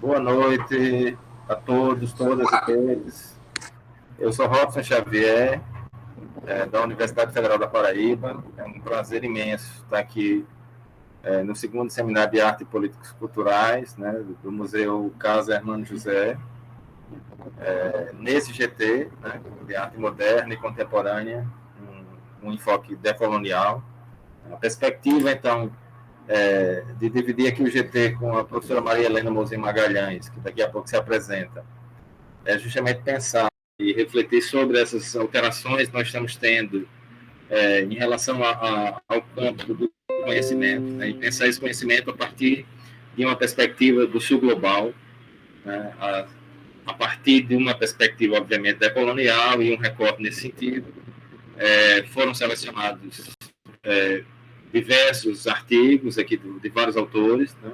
Boa noite a todos, todas e todos. Eu sou Robson Xavier, da Universidade Federal da Paraíba. É um prazer imenso estar aqui no segundo Seminário de Arte e Políticas Culturais, né, do Museu Casa Hermano José, nesse GT, né, de arte moderna e contemporânea, um enfoque decolonial. A perspectiva, então, de dividir aqui o GT com a professora Maria Helena Mozinho Magalhães, que daqui a pouco se apresenta, é justamente pensar e refletir sobre essas alterações que nós estamos tendo em relação ao campo do conhecimento, né, e pensar esse conhecimento a partir de uma perspectiva do sul global, né, a partir de uma perspectiva, obviamente, decolonial e um recorte nesse sentido. Foram selecionados diversos artigos aqui de vários autores, né,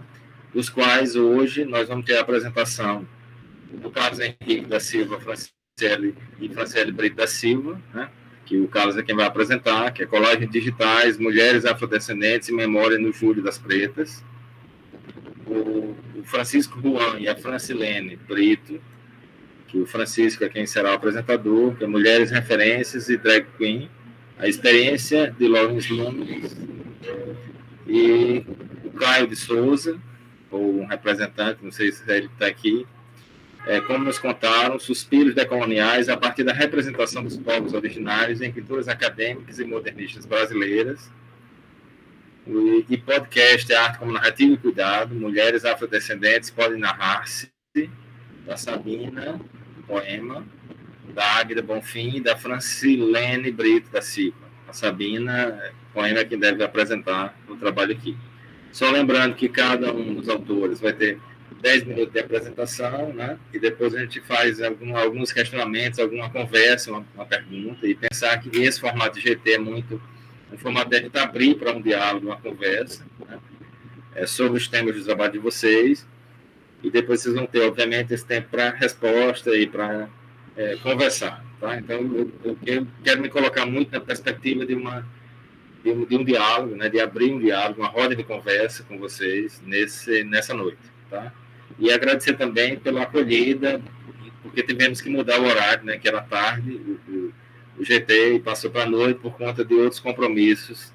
dos quais hoje nós vamos ter a apresentação do Carlos Henrique da Silva e Franciele Brito da Silva, né, que o Carlos é quem vai apresentar, que é Colagens Digitais, Mulheres Afrodescendentes e Memória no Júlio das Pretas. O Francisco Juan e a Francilene Brito, que o Francisco é quem será o apresentador, que é Mulheres, Referências e Drag Queen, a experiência de Lawrence Nunes, e o Caio de Souza, ou um representante, não sei se ele está aqui, como nos contaram, suspiros decoloniais a partir da representação dos povos originários em pinturas acadêmicas e modernistas brasileiras, e podcast Arte como Narrativa e Cuidado, Mulheres Afrodescendentes Podem Narrar-se, da Sabina, poema, da Águida Bonfim e da Francilene Brito da Silva. A Sabina, poema, é quem deve apresentar o trabalho aqui. Só lembrando que cada um dos autores vai ter 10 minutos de apresentação, né? E depois a gente faz alguns questionamentos, alguma conversa, uma pergunta, e pensar que esse formato de GT é muito um formato de a gente abrir para um diálogo, uma conversa, né? Sobre os temas do trabalho de vocês, e depois vocês vão ter, obviamente, esse tempo para resposta e para conversar, tá? Então, eu quero me colocar muito na perspectiva de um diálogo, né? De abrir um diálogo, uma roda de conversa com vocês nessa noite, tá? E agradecer também pela acolhida, porque tivemos que mudar o horário, né? Que era tarde, o GT, e passou para a noite por conta de outros compromissos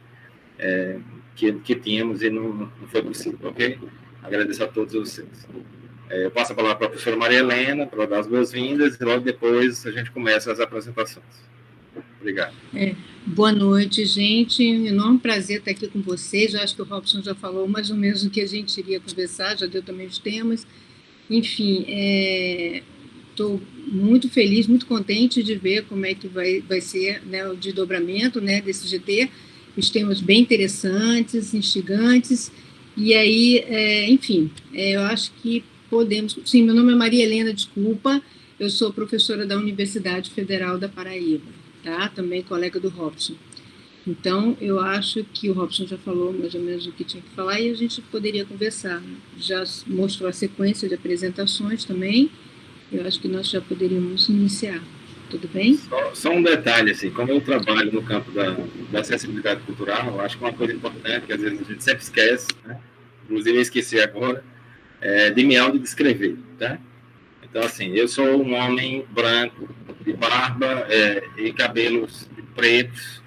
que tínhamos e não foi possível, ok? Agradeço a todos vocês. Eu passo a palavra para a professora Maria Helena para dar as boas-vindas e logo depois a gente começa as apresentações. Obrigado. Boa noite, gente. Enorme prazer estar aqui com vocês. Eu acho que o Robson já falou mais ou menos o que a gente iria conversar, já deu também os temas. Enfim, estou muito feliz, muito contente de ver como é que vai ser, né, o desdobramento, né, desse GT. Os temas bem interessantes, instigantes. E aí, enfim, eu acho que podemos... Sim, meu nome é Maria Helena, desculpa. Eu sou professora da Universidade Federal da Paraíba, tá? Também colega do Robson. Então, eu acho que o Robson já falou mais ou menos o que tinha que falar e a gente poderia conversar. Já mostrou a sequência de apresentações também. Eu acho que nós já poderíamos iniciar. Tudo bem? Só um detalhe, assim, como eu trabalho no campo da acessibilidade cultural, eu acho que uma coisa importante, que às vezes a gente sempre esquece, né? Inclusive eu esqueci agora, de me autodescrever, tá? Então, assim, eu sou um homem branco, de barba e cabelos pretos,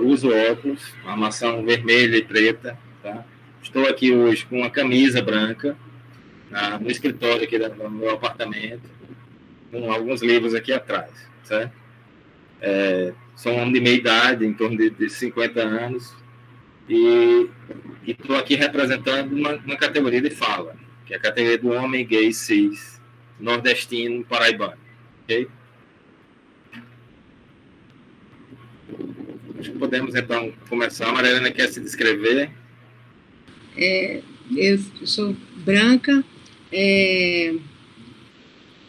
uso óculos, uma armação vermelha e preta, tá? Estou aqui hoje com uma camisa branca, no escritório aqui do meu apartamento, com alguns livros aqui atrás, certo? Sou um homem de meia idade, em torno de 50 anos, e estou aqui representando uma categoria de fala, que é a categoria do homem gay cis, nordestino, paraibano, ok? Acho que podemos, então, começar. A Maria Helena quer se descrever? Eu sou branca,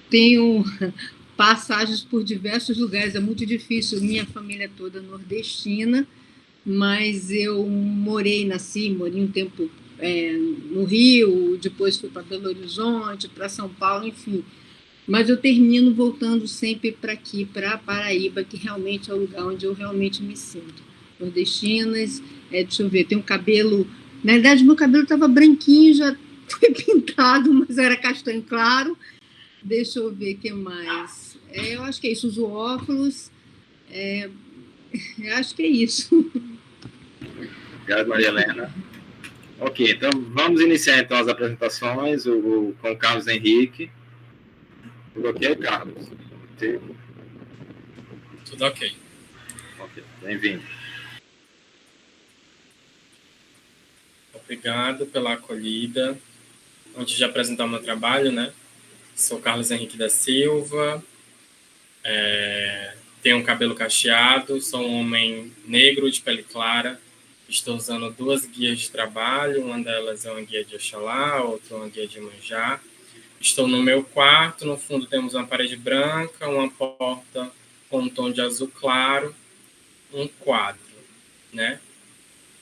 tenho passagens por diversos lugares, é muito difícil, minha família é toda nordestina, mas eu morei um tempo no Rio, depois fui para Belo Horizonte, para São Paulo, enfim. Mas eu termino voltando sempre para aqui, para Paraíba, que realmente é o lugar onde eu realmente me sinto. Nordestinas, deixa eu ver, tenho cabelo... Na verdade, meu cabelo estava branquinho, já foi pintado, mas era castanho claro. Deixa eu ver o que mais. Eu acho que é isso, uso óculos. Eu acho que é isso. Obrigado, Maria Helena. Ok, então vamos iniciar então as apresentações com o Carlos Henrique. Tudo ok, Carlos? Tudo ok. Ok, bem-vindo. Obrigado pela acolhida. Antes de apresentar o meu trabalho, né? Sou Carlos Henrique da Silva, tenho um cabelo cacheado, sou um homem negro de pele clara. Estou usando 2 guias de trabalho, uma delas é uma guia de Oxalá, outra uma guia de Iemanjá. Estou no meu quarto, no fundo temos uma parede branca, uma porta com um tom de azul claro, um quadro, né?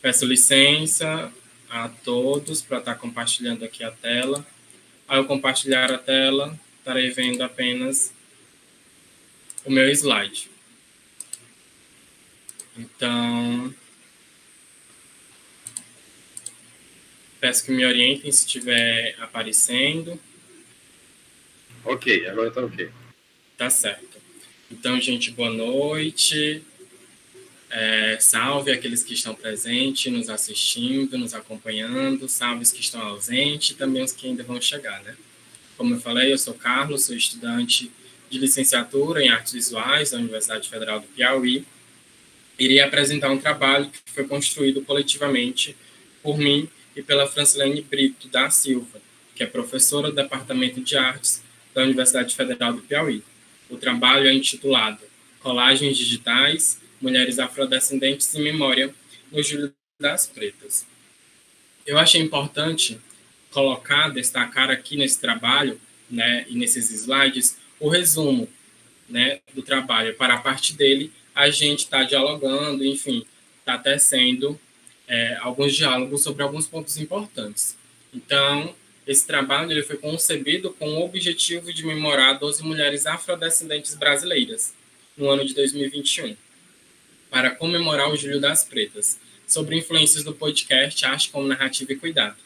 Peço licença a todos para estar compartilhando aqui a tela. Ao compartilhar a tela, estarei vendo apenas o meu slide. Então, peço que me orientem se estiver aparecendo. Ok, agora está ok. Tá certo. Então, gente, boa noite. Salve aqueles que estão presentes, nos assistindo, nos acompanhando, salve os que estão ausentes e também os que ainda vão chegar, né? Como eu falei, eu sou Carlos, sou estudante de licenciatura em Artes Visuais da Universidade Federal do Piauí. Irei apresentar um trabalho que foi construído coletivamente por mim e pela Francilene Brito da Silva, que é professora do Departamento de Artes da Universidade Federal do Piauí. O trabalho é intitulado Colagens Digitais, Mulheres Afrodescendentes em Memória no Júlio das Pretas. Eu achei importante destacar aqui nesse trabalho, né, e nesses slides, o resumo, né, do trabalho, para a partir dele a gente está dialogando, enfim, está tecendo alguns diálogos sobre alguns pontos importantes. Então, esse trabalho ele foi concebido com o objetivo de memorar 12 mulheres afrodescendentes brasileiras no ano de 2021, para comemorar o Júlio das Pretas, sobre influências do podcast Arte como Narrativa e Cuidado.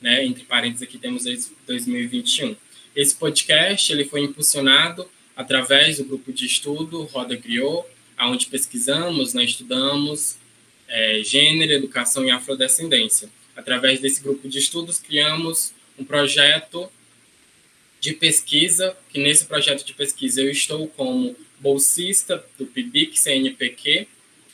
Né? Entre parênteses, aqui temos 2021. Esse podcast ele foi impulsionado através do grupo de estudo Roda Griot, onde pesquisamos, né, estudamos gênero, educação e afrodescendência. Através desse grupo de estudos, criamos um projeto de pesquisa, que nesse projeto de pesquisa eu estou como bolsista do PIBIC-CNPq,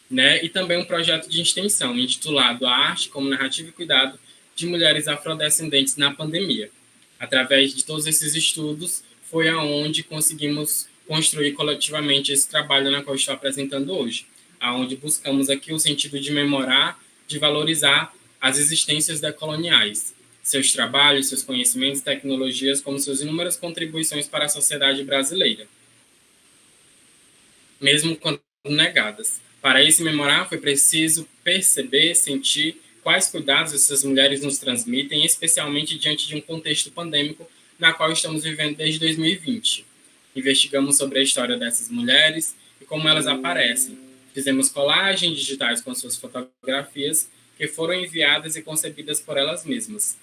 né, e também um projeto de extensão intitulado A Arte como Narrativa e Cuidado de Mulheres Afrodescendentes na Pandemia. Através de todos esses estudos, foi aonde conseguimos construir coletivamente esse trabalho na qual estou apresentando hoje, aonde buscamos aqui o sentido de memorar, de valorizar as existências decoloniais, seus trabalhos, seus conhecimentos e tecnologias, como suas inúmeras contribuições para a sociedade brasileira, mesmo quando negadas. Para esse memorar, foi preciso perceber, sentir quais cuidados essas mulheres nos transmitem, especialmente diante de um contexto pandêmico na qual estamos vivendo desde 2020. Investigamos sobre a história dessas mulheres e como elas aparecem. Fizemos colagens digitais com suas fotografias, que foram enviadas e concebidas por elas mesmas,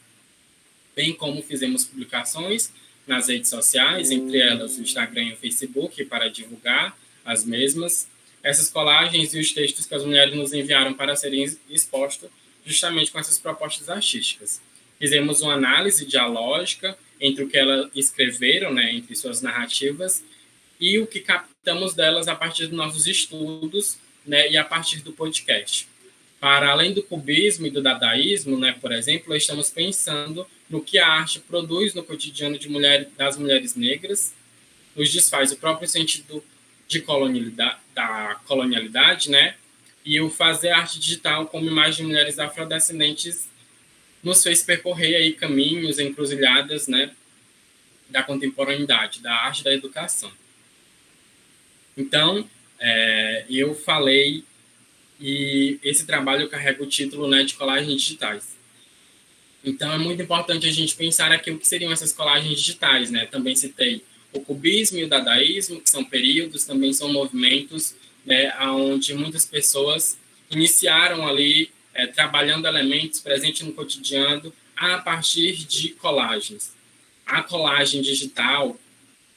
bem como fizemos publicações nas redes sociais, entre elas o Instagram e o Facebook, para divulgar as mesmas. Essas colagens e os textos que as mulheres nos enviaram para serem expostos justamente com essas propostas artísticas. Fizemos uma análise dialógica entre o que elas escreveram, né, entre suas narrativas, e o que captamos delas a partir dos nossos estudos, né, e a partir do podcast. Para além do cubismo e do dadaísmo, né, por exemplo, estamos pensando no que a arte produz no cotidiano das mulheres negras, nos desfaz o próprio sentido de da colonialidade, né, e o fazer arte digital como imagem de mulheres afrodescendentes nos fez percorrer aí caminhos, encruzilhadas, né, da contemporaneidade, da arte e da educação. Então, eu falei, e esse trabalho carrega o título, né, de Colagens Digitais. Então, é muito importante a gente pensar aqui o que seriam essas colagens digitais, né? Também citei o cubismo e o dadaísmo, que são períodos, também são movimentos, né, onde muitas pessoas iniciaram ali, trabalhando elementos presentes no cotidiano, a partir de colagens. A colagem digital,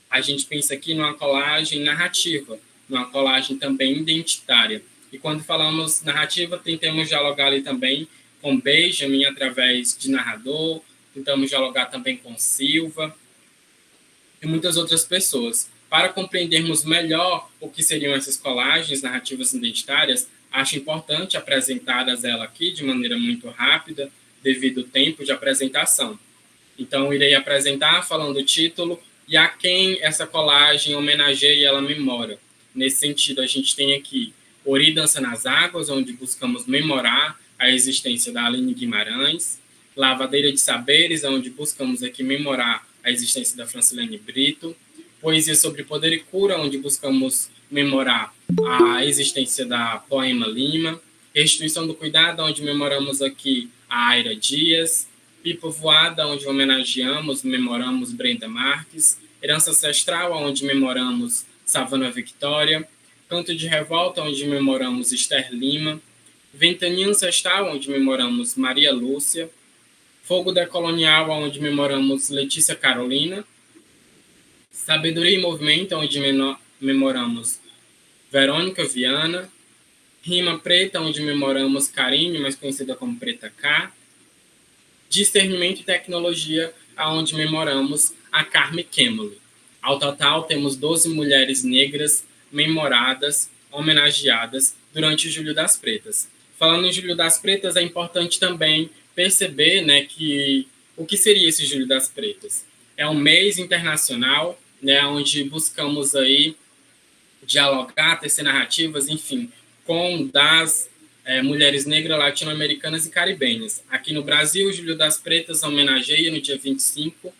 a gente pensa aqui numa colagem narrativa, numa colagem também identitária. E quando falamos narrativa, tentamos dialogar ali também com Benjamin através de narrador, tentamos dialogar também com Silva e muitas outras pessoas. Para compreendermos melhor o que seriam essas colagens narrativas identitárias, acho importante apresentá-las ela aqui de maneira muito rápida, devido ao tempo de apresentação. Então, irei apresentar falando o título e a quem essa colagem homenageia e ela memora. Nesse sentido, a gente tem aqui Ori Dança nas Águas, onde buscamos memorar a existência da Aline Guimarães, Lavadeira de Saberes, onde buscamos aqui memorar a existência da Francilene Brito, Poesia sobre Poder e Cura, onde buscamos memorar a existência da Poema Lima, Restituição do Cuidado, onde memoramos aqui a Aira Dias, Pipa Voada, onde homenageamos, memoramos Brenda Marques, Herança Ancestral, onde memoramos Savana Victoria, Canto de Revolta, onde memoramos Esther Lima, Ventania Ancestral, onde memoramos Maria Lúcia, Fogo Decolonial, onde memoramos Letícia Carolina, Sabedoria e Movimento, onde memoramos Verônica Viana, Rima Preta, onde memoramos Karine, mais conhecida como Preta K, Discernimento e Tecnologia, onde memoramos a Carme Kemmerly. Ao total, temos 12 mulheres negras memoradas, homenageadas durante o Julho das Pretas. Falando em Julho das Pretas, é importante também perceber, né, que o que seria esse Julho das Pretas? É um mês internacional, né, onde buscamos aí dialogar, tecer narrativas, enfim, com das mulheres negras latino-americanas e caribenhas. Aqui no Brasil, o Julho das Pretas homenageia no dia 25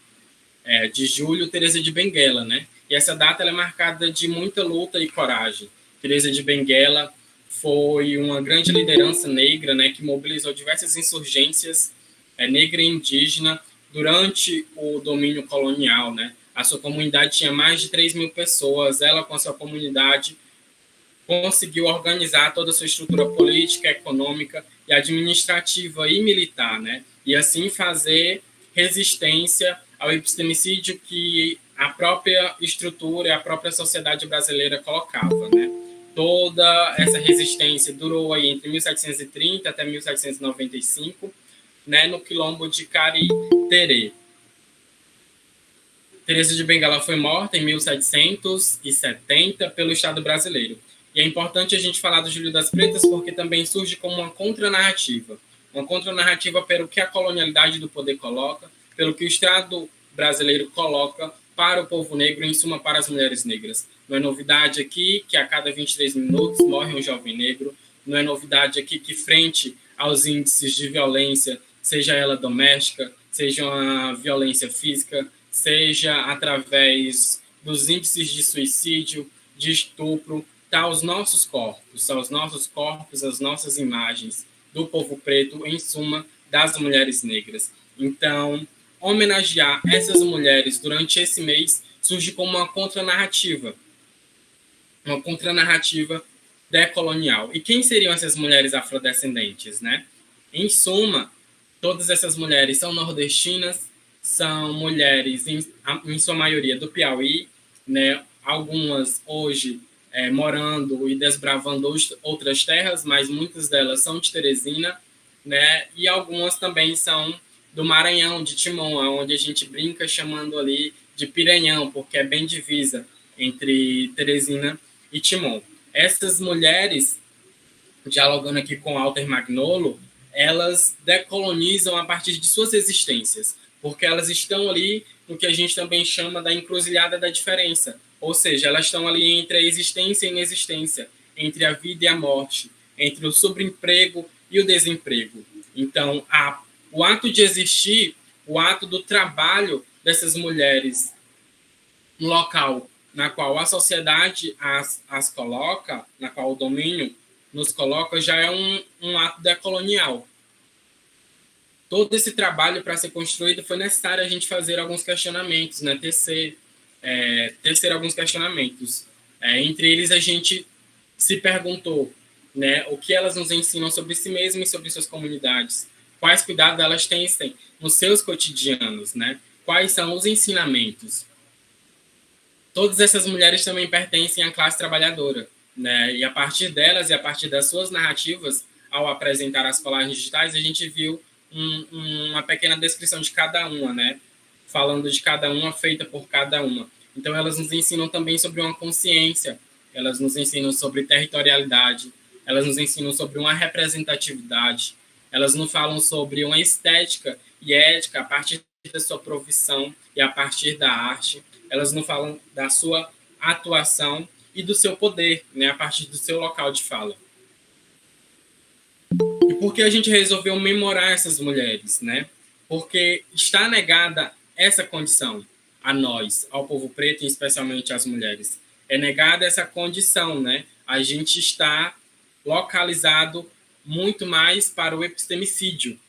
de julho Teresa de Benguela, né? E essa data ela é marcada de muita luta e coragem. Teresa de Benguela foi uma grande liderança negra, né, que mobilizou diversas insurgências negra e indígena durante o domínio colonial, né? A sua comunidade tinha mais de 3.000 pessoas. Ela, com a sua comunidade, conseguiu organizar toda a sua estrutura política, econômica e administrativa e militar, né? E assim fazer resistência ao epistemicídio que a própria estrutura e a própria sociedade brasileira colocava, né? Toda essa resistência durou aí entre 1730 até 1795, né, no quilombo de Cariterê. Teresa de Benguela foi morta em 1770 pelo Estado brasileiro. E é importante a gente falar do Julho das Pretas porque também surge como uma contranarrativa. Uma contranarrativa pelo que a colonialidade do poder coloca, pelo que o Estado brasileiro coloca para o povo negro, em suma, para as mulheres negras. Não é novidade aqui que a cada 23 minutos morre um jovem negro. Não é novidade aqui que, frente aos índices de violência, seja ela doméstica, seja uma violência física, seja através dos índices de suicídio, de estupro, tá os nossos corpos, são os nossos corpos, as nossas imagens do povo preto, em suma, das mulheres negras. Então, homenagear essas mulheres durante esse mês surge como uma contranarrativa decolonial. E quem seriam essas mulheres afrodescendentes, né? Em suma, todas essas mulheres são nordestinas, são mulheres, em sua maioria, do Piauí, né? Algumas hoje morando e desbravando outras terras, mas muitas delas são de Teresina, né? E algumas também são do Maranhão, de Timon, onde a gente brinca chamando ali de Piranhão, porque é bem divisa entre Teresina e Timon. Essas mulheres, dialogando aqui com Walter Magnolo, elas decolonizam a partir de suas existências, porque elas estão ali no que a gente também chama da encruzilhada da diferença, ou seja, elas estão ali entre a existência e a inexistência, entre a vida e a morte, entre o sobreemprego e o desemprego. Então, o ato de existir, o ato do trabalho dessas mulheres no local na qual a sociedade as coloca, na qual o domínio nos coloca, já é um ato decolonial. Todo esse trabalho, para ser construído, foi necessário a gente fazer alguns questionamentos, né? tecer alguns questionamentos. Entre eles, a gente se perguntou, né, o que elas nos ensinam sobre si mesmas e sobre suas comunidades, quais cuidados elas têm nos seus cotidianos, né? Quais são os ensinamentos. Todas essas mulheres também pertencem à classe trabalhadora, né? E a partir delas e a partir das suas narrativas, ao apresentar as colagens digitais, a gente viu uma pequena descrição de cada uma, né? Falando de cada uma, feita por cada uma. Então, elas nos ensinam também sobre uma consciência, elas nos ensinam sobre territorialidade, elas nos ensinam sobre uma representatividade, elas nos falam sobre uma estética e ética a partir da sua profissão e a partir da arte. Elas nos falam da sua atuação e do seu poder, né, a partir do seu local de fala. E por que a gente resolveu memorar essas mulheres, né? Porque está negada essa condição a nós, ao povo preto e especialmente às mulheres. É negada essa condição, né? A gente está localizado muito mais para o epistemicídio.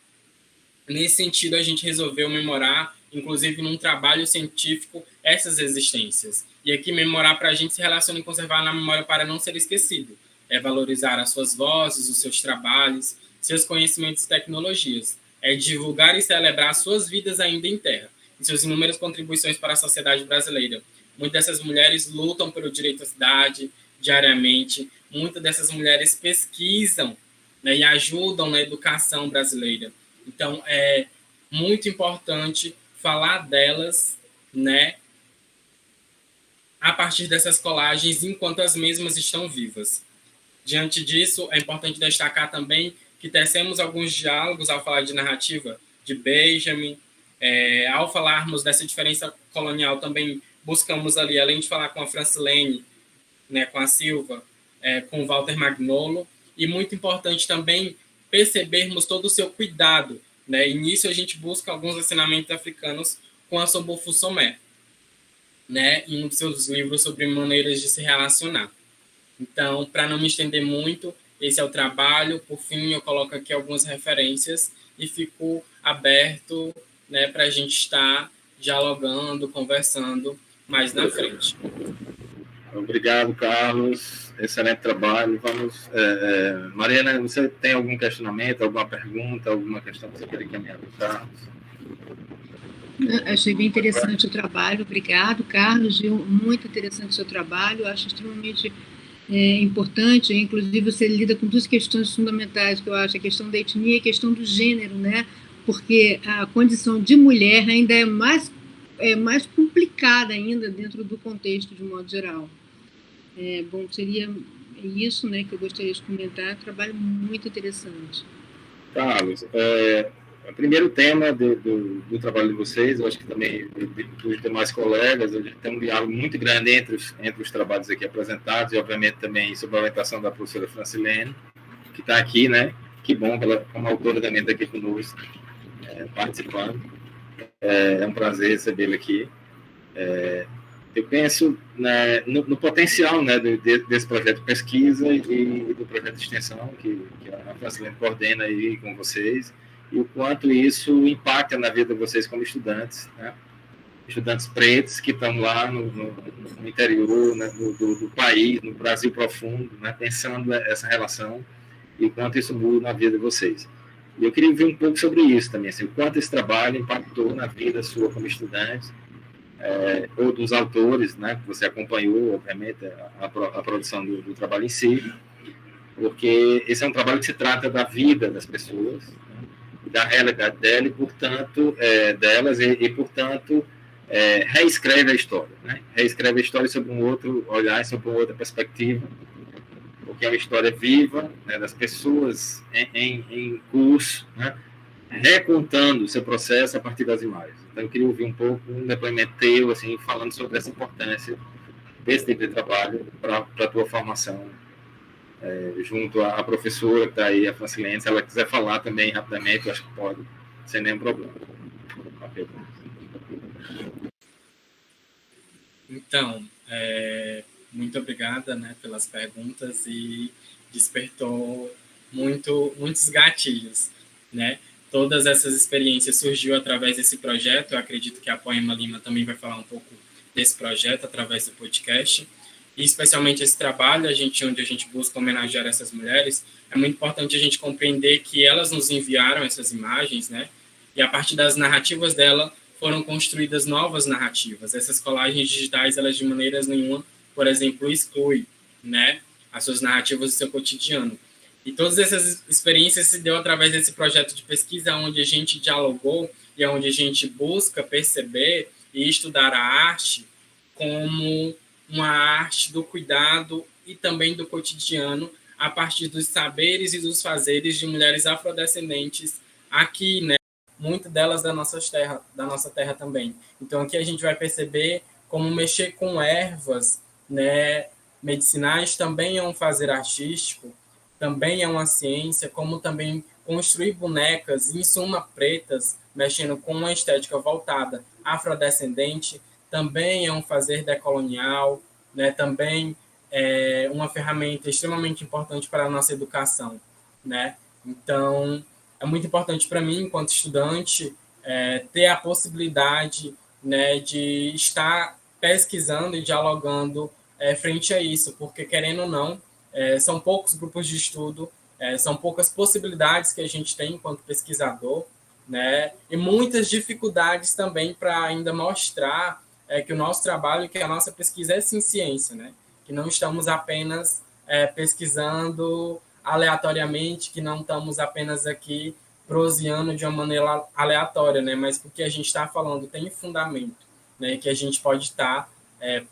Nesse sentido, a gente resolveu memorar, inclusive num trabalho científico, essas existências. E aqui, memorar para a gente se relaciona em conservar na memória para não ser esquecido. É valorizar as suas vozes, os seus trabalhos, seus conhecimentos e tecnologias. É divulgar e celebrar suas vidas ainda em terra e suas inúmeras contribuições para a sociedade brasileira. Muitas dessas mulheres lutam pelo direito à cidade diariamente. Muitas dessas mulheres pesquisam, né, e ajudam na educação brasileira. Então, é muito importante falar delas, né, a partir dessas colagens, enquanto as mesmas estão vivas. Diante disso, é importante destacar também que tecemos alguns diálogos ao falar de narrativa de Benjamin. Ao falarmos dessa diferença colonial, também buscamos ali, além de falar com a Francilene, né, com a Silva, com o Walter Magnolo, e muito importante também percebermos todo o seu cuidado, né? E nisso a gente busca alguns ensinamentos africanos com a Sobofo Somé, né, em um dos seus livros sobre maneiras de se relacionar. Então, para não me estender muito, esse é o trabalho. Por fim, eu coloco aqui algumas referências e fico aberto, né, para a gente estar dialogando, conversando mais na frente. Obrigado, Carlos. Excelente trabalho. Vamos, Mariana, você tem algum questionamento, alguma pergunta, alguma questão que você queria encaminhar para o Carlos? Achei bem interessante o trabalho. Obrigado, Carlos. Viu? Muito interessante o seu trabalho. Acho extremamente importante. Inclusive, você lida com duas questões fundamentais que eu acho: a questão da etnia e a questão do gênero, né? Porque a condição de mulher ainda é mais complicada ainda dentro do contexto de um modo geral. Bom, seria isso, né, que eu gostaria de comentar. Trabalho muito interessante. Carlos, o primeiro tema do trabalho de vocês, eu acho que também dos demais colegas, a gente tem um diálogo muito grande entre os trabalhos aqui apresentados, e obviamente também sob a orientação da professora Francilene, que está aqui, né? Que bom que ela, como autora, também está aqui conosco, participando. É um prazer recebê-la aqui. Eu penso, né, no potencial, né, desse projeto de pesquisa e do projeto de extensão que a Francilene coordena aí com vocês, e o quanto isso impacta na vida de vocês como estudantes, né? Estudantes pretos que estão lá no interior, né, do país, no Brasil profundo, né, pensando essa relação e o quanto isso muda na vida de vocês. E eu queria ouvir um pouco sobre isso também, assim, o quanto esse trabalho impactou na vida sua como estudante, ou dos autores, né, que você acompanhou, obviamente, a produção do trabalho em si, porque esse é um trabalho que se trata da vida das pessoas, né, da realidade dela, e, portanto, delas, e portanto, reescreve a história, né? Reescreve a história sob um outro olhar, sob uma outra perspectiva, porque é uma história viva, né, das pessoas em curso, né, recontando o seu processo a partir das imagens. Então, eu queria ouvir um pouco um depoimento teu, assim, falando sobre essa importância desse tipo de trabalho para a tua formação, junto à professora que está aí, a Francilene. Se ela quiser falar também rapidamente, eu acho que pode, sem nenhum problema. Okay. Então, muito obrigada, né, pelas perguntas, e despertou muitos gatilhos, né? Todas essas experiências surgiu através desse projeto. Eu acredito que a Poema Lima também vai falar um pouco desse projeto através do podcast. e especialmente esse trabalho, onde a gente busca homenagear essas mulheres, é muito importante a gente compreender que elas nos enviaram essas imagens, né? E a partir das narrativas dela foram construídas novas narrativas. Essas colagens digitais, elas de maneira nenhuma, por exemplo, excluem, né, as suas narrativas do seu cotidiano. E todas essas experiências se deu através desse projeto de pesquisa, onde a gente dialogou e onde a gente busca perceber e estudar a arte como uma arte do cuidado e também do cotidiano, a partir dos saberes e dos fazeres de mulheres afrodescendentes aqui, né? Muitas delas da nossa terra também. Então aqui a gente vai perceber como mexer com ervas, né, medicinais também é um fazer artístico, também é uma ciência, como também construir bonecas, em suma pretas, mexendo com uma estética voltada afrodescendente, também é um fazer decolonial, né? Também é uma ferramenta extremamente importante para a nossa educação, né? Então, é muito importante para mim, enquanto estudante, ter a possibilidade, né, de estar pesquisando e dialogando frente a isso, porque, querendo ou não, são poucos grupos de estudo, são poucas possibilidades que a gente tem enquanto pesquisador, né? E muitas dificuldades também para ainda mostrar que o nosso trabalho, que a nossa pesquisa é sim ciência, né? Que não estamos apenas pesquisando aleatoriamente, que não estamos apenas aqui proseando de uma maneira aleatória, né? Mas porque a gente está falando tem fundamento, né? Que a gente pode estar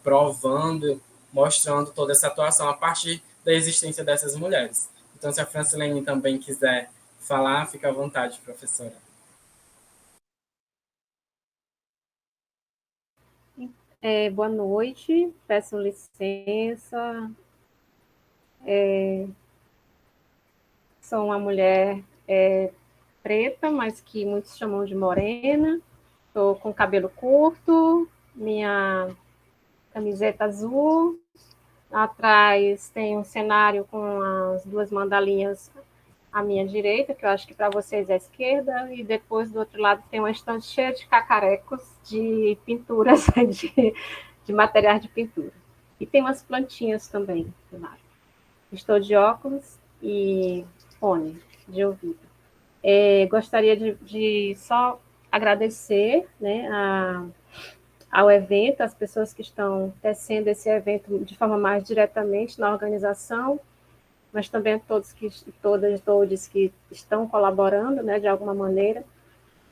provando, mostrando toda essa atuação a partir da existência dessas mulheres. Então, se a Francilene também quiser falar, fica à vontade, professora. Boa noite, peço licença. Sou uma mulher preta, mas que muitos chamam de morena. Estou com cabelo curto, minha camiseta azul. Atrás tem um cenário com as duas mandalinhas à minha direita, que eu acho que para vocês é a esquerda, e depois do outro lado tem uma estante cheia de cacarecos de pinturas, de materiais de pintura. E tem umas plantinhas também, claro. Estou de óculos e fone de ouvido. Gostaria de só agradecer, né, ao evento, as pessoas que estão tecendo esse evento de forma mais diretamente na organização, mas também todos que estão colaborando, né, de alguma maneira,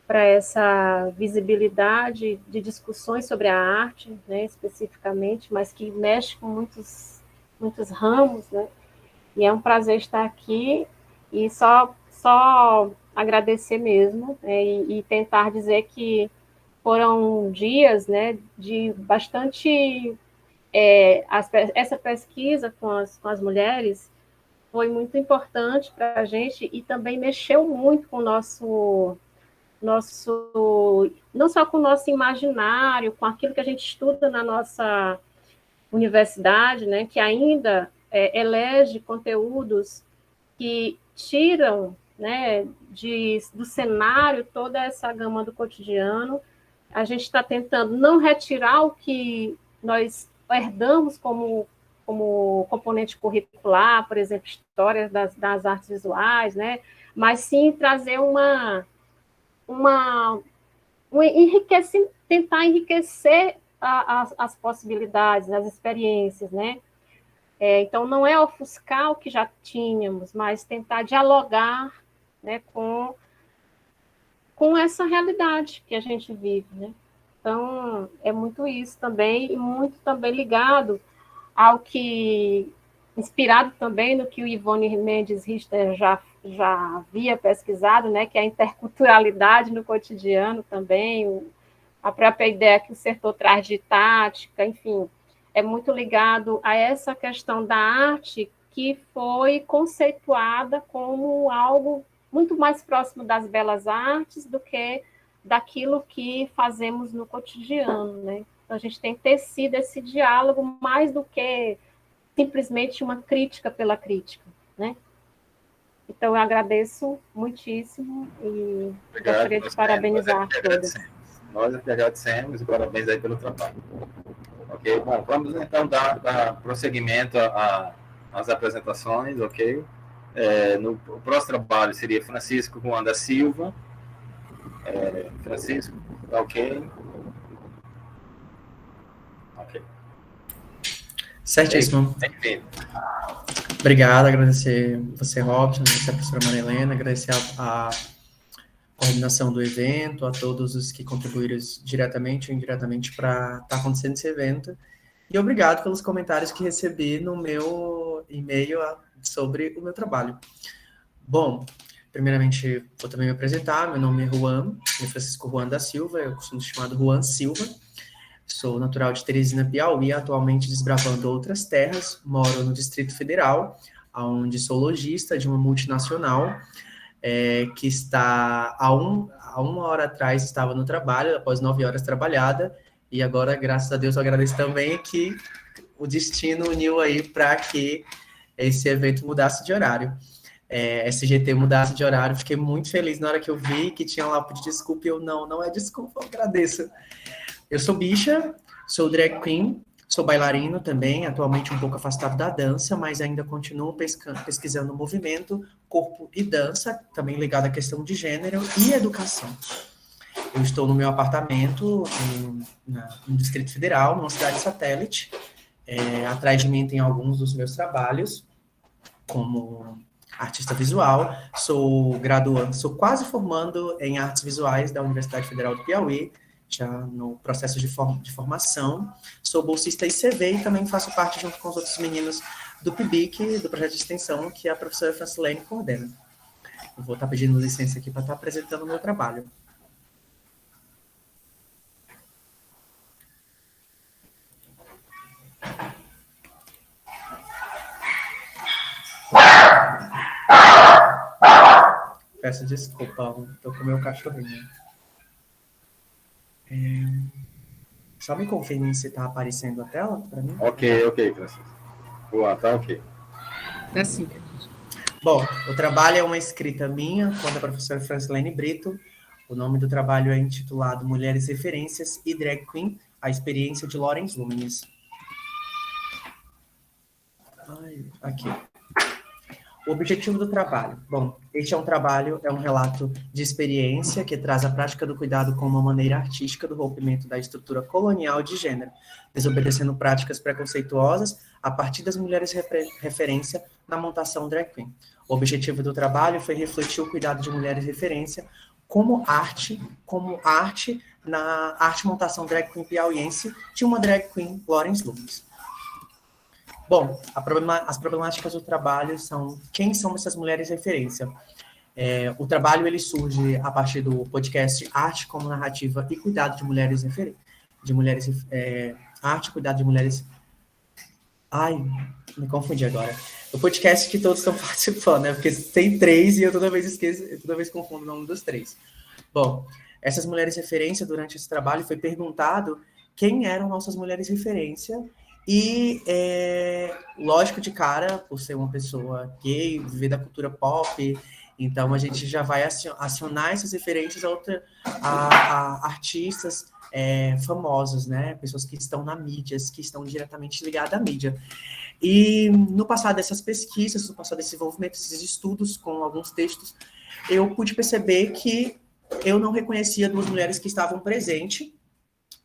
para essa visibilidade de discussões sobre a arte, né, especificamente, mas que mexe com muitos ramos, né, e é um prazer estar aqui e só agradecer mesmo, né, e tentar dizer que foram dias, né, de bastante... essa pesquisa com as mulheres foi muito importante para a gente e também mexeu muito com o nosso, não só com o nosso imaginário, com aquilo que a gente estuda na nossa universidade, né, que ainda elege conteúdos que tiram, né, do cenário toda essa gama do cotidiano. A gente está tentando não retirar o que nós herdamos como componente curricular, por exemplo, histórias das artes visuais, né? Mas sim trazer tentar enriquecer as possibilidades, as experiências, né? Então, não é ofuscar o que já tínhamos, mas tentar dialogar, né, com essa realidade que a gente vive, né? Então, é muito isso também, e muito também ligado ao que, inspirado também no que o Ivone Mendes Richter já havia pesquisado, né, que é a interculturalidade no cotidiano também, a própria ideia que o setor traz de tática, enfim, é muito ligado a essa questão da arte que foi conceituada como algo muito mais próximo das belas artes do que daquilo que fazemos no cotidiano, né? Então, a gente tem tecido esse diálogo mais do que simplesmente uma crítica pela crítica, né? Então, eu agradeço muitíssimo e gostaria de parabenizar todas. Nós que agradecemos e parabéns aí pelo trabalho. Ok? Bom, vamos então dar prosseguimento às apresentações, ok? O próximo trabalho seria Francisco Juan da Silva. Francisco, ok? Ok. Certíssimo. Bem-vindo. Obrigado, agradecer você, Robson, agradecer a professora Maria Helena, agradecer a coordenação do evento, a todos os que contribuíram diretamente ou indiretamente para estar acontecendo esse evento. E obrigado pelos comentários que recebi no meu e-mail sobre o meu trabalho. Bom, primeiramente, vou também me apresentar. Meu nome é Juan, Francisco Juan da Silva, eu costumo ser chamado Juan Silva. Sou natural de Teresina, Piauí, atualmente desbravando outras terras. Moro no Distrito Federal, onde sou lojista de uma multinacional, que está há uma hora atrás estava no trabalho, após 9 horas trabalhada, e agora, graças a Deus, eu agradeço também que o destino uniu aí para que esse evento mudasse de horário. SGT mudasse de horário, fiquei muito feliz na hora que eu vi que tinha lá pedir desculpa, e eu não é desculpa, eu agradeço. Eu sou bicha, sou drag queen, sou bailarino também, atualmente um pouco afastado da dança, mas ainda continuo pesquisando movimento, corpo e dança, também ligado à questão de gênero e educação. Eu estou no meu apartamento no Distrito Federal, numa cidade satélite. Atrás de mim tem alguns dos meus trabalhos, como artista visual. Sou graduando, sou quase formando em artes visuais da Universidade Federal do Piauí, já no processo de formação. Sou bolsista ICV e também faço parte, junto com os outros meninos do PIBIC, do projeto de extensão, que a professora Francilene coordena. Eu vou estar pedindo licença aqui para estar apresentando o meu trabalho. Peço desculpa, estou com o meu cachorrinho. Só me confirme se está aparecendo a tela para mim. Ok, Francisco. Boa, tá ok. Tá sim. Bom, o trabalho é uma escrita minha, com a professora Francilene Brito. O nome do trabalho é intitulado Mulheres Referências e Drag Queen, a experiência de Lawrence Luminis. Aqui. O objetivo do trabalho. Bom, este é um relato de experiência que traz a prática do cuidado como uma maneira artística do rompimento da estrutura colonial de gênero, desobedecendo práticas preconceituosas a partir das mulheres referência na montação drag queen. O objetivo do trabalho foi refletir o cuidado de mulheres referência como arte na arte montação drag queen piauiense de uma drag queen, Lawrence Luminis. Bom, as problemáticas do trabalho são quem são essas mulheres referência. O trabalho ele surge a partir do podcast Arte como Narrativa e Cuidado de Mulheres Arte, Cuidado de Mulheres... me confundi agora. O podcast que todos estão participando, né? Porque tem 3 e eu toda vez confundo o nome dos 3. Bom, essas mulheres referência, durante esse trabalho, foi perguntado quem eram nossas mulheres referência. E, lógico, de cara, por ser uma pessoa gay, viver da cultura pop, então a gente já vai acionar essas referências a artistas famosos, né? Pessoas que estão na mídia, que estão diretamente ligadas à mídia. E no passar dessas pesquisas, no passar desse envolvimento, esses estudos com alguns textos, eu pude perceber que eu não reconhecia 2 mulheres que estavam presentes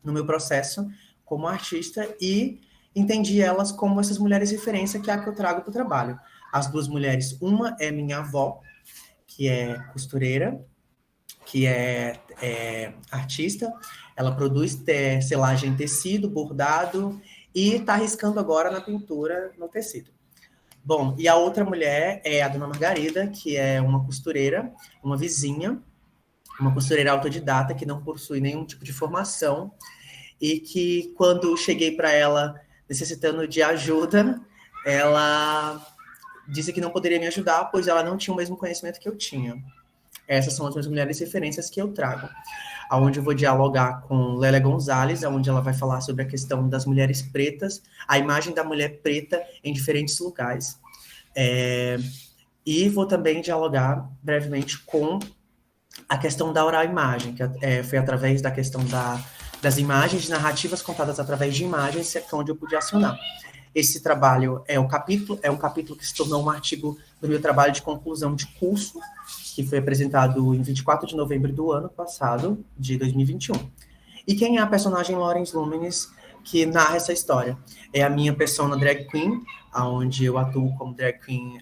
no meu processo como artista e entendi elas como essas mulheres referência que é a que eu trago para o trabalho. As 2 mulheres, uma é minha avó, que é costureira, que é artista, ela produz selagem em tecido, bordado, e está arriscando agora na pintura no tecido. Bom, e a outra mulher é a dona Margarida, que é uma costureira, uma vizinha, uma costureira autodidata, que não possui nenhum tipo de formação, e que quando cheguei para ela necessitando de ajuda, ela disse que não poderia me ajudar, pois ela não tinha o mesmo conhecimento que eu tinha. Essas são as minhas mulheres referências que eu trago, onde eu vou dialogar com Lélia Gonzalez, onde ela vai falar sobre a questão das mulheres pretas, a imagem da mulher preta em diferentes lugares. E vou também dialogar brevemente com a questão da oral imagem, que foi através da questão das imagens, narrativas contadas através de imagens, é onde eu pude acionar. Esse trabalho é um capítulo que se tornou um artigo do meu trabalho de conclusão de curso, que foi apresentado em 24 de novembro do ano passado, de 2021. E quem é a personagem Lawrence Luminis que narra essa história? É a minha persona drag queen, onde eu atuo como drag queen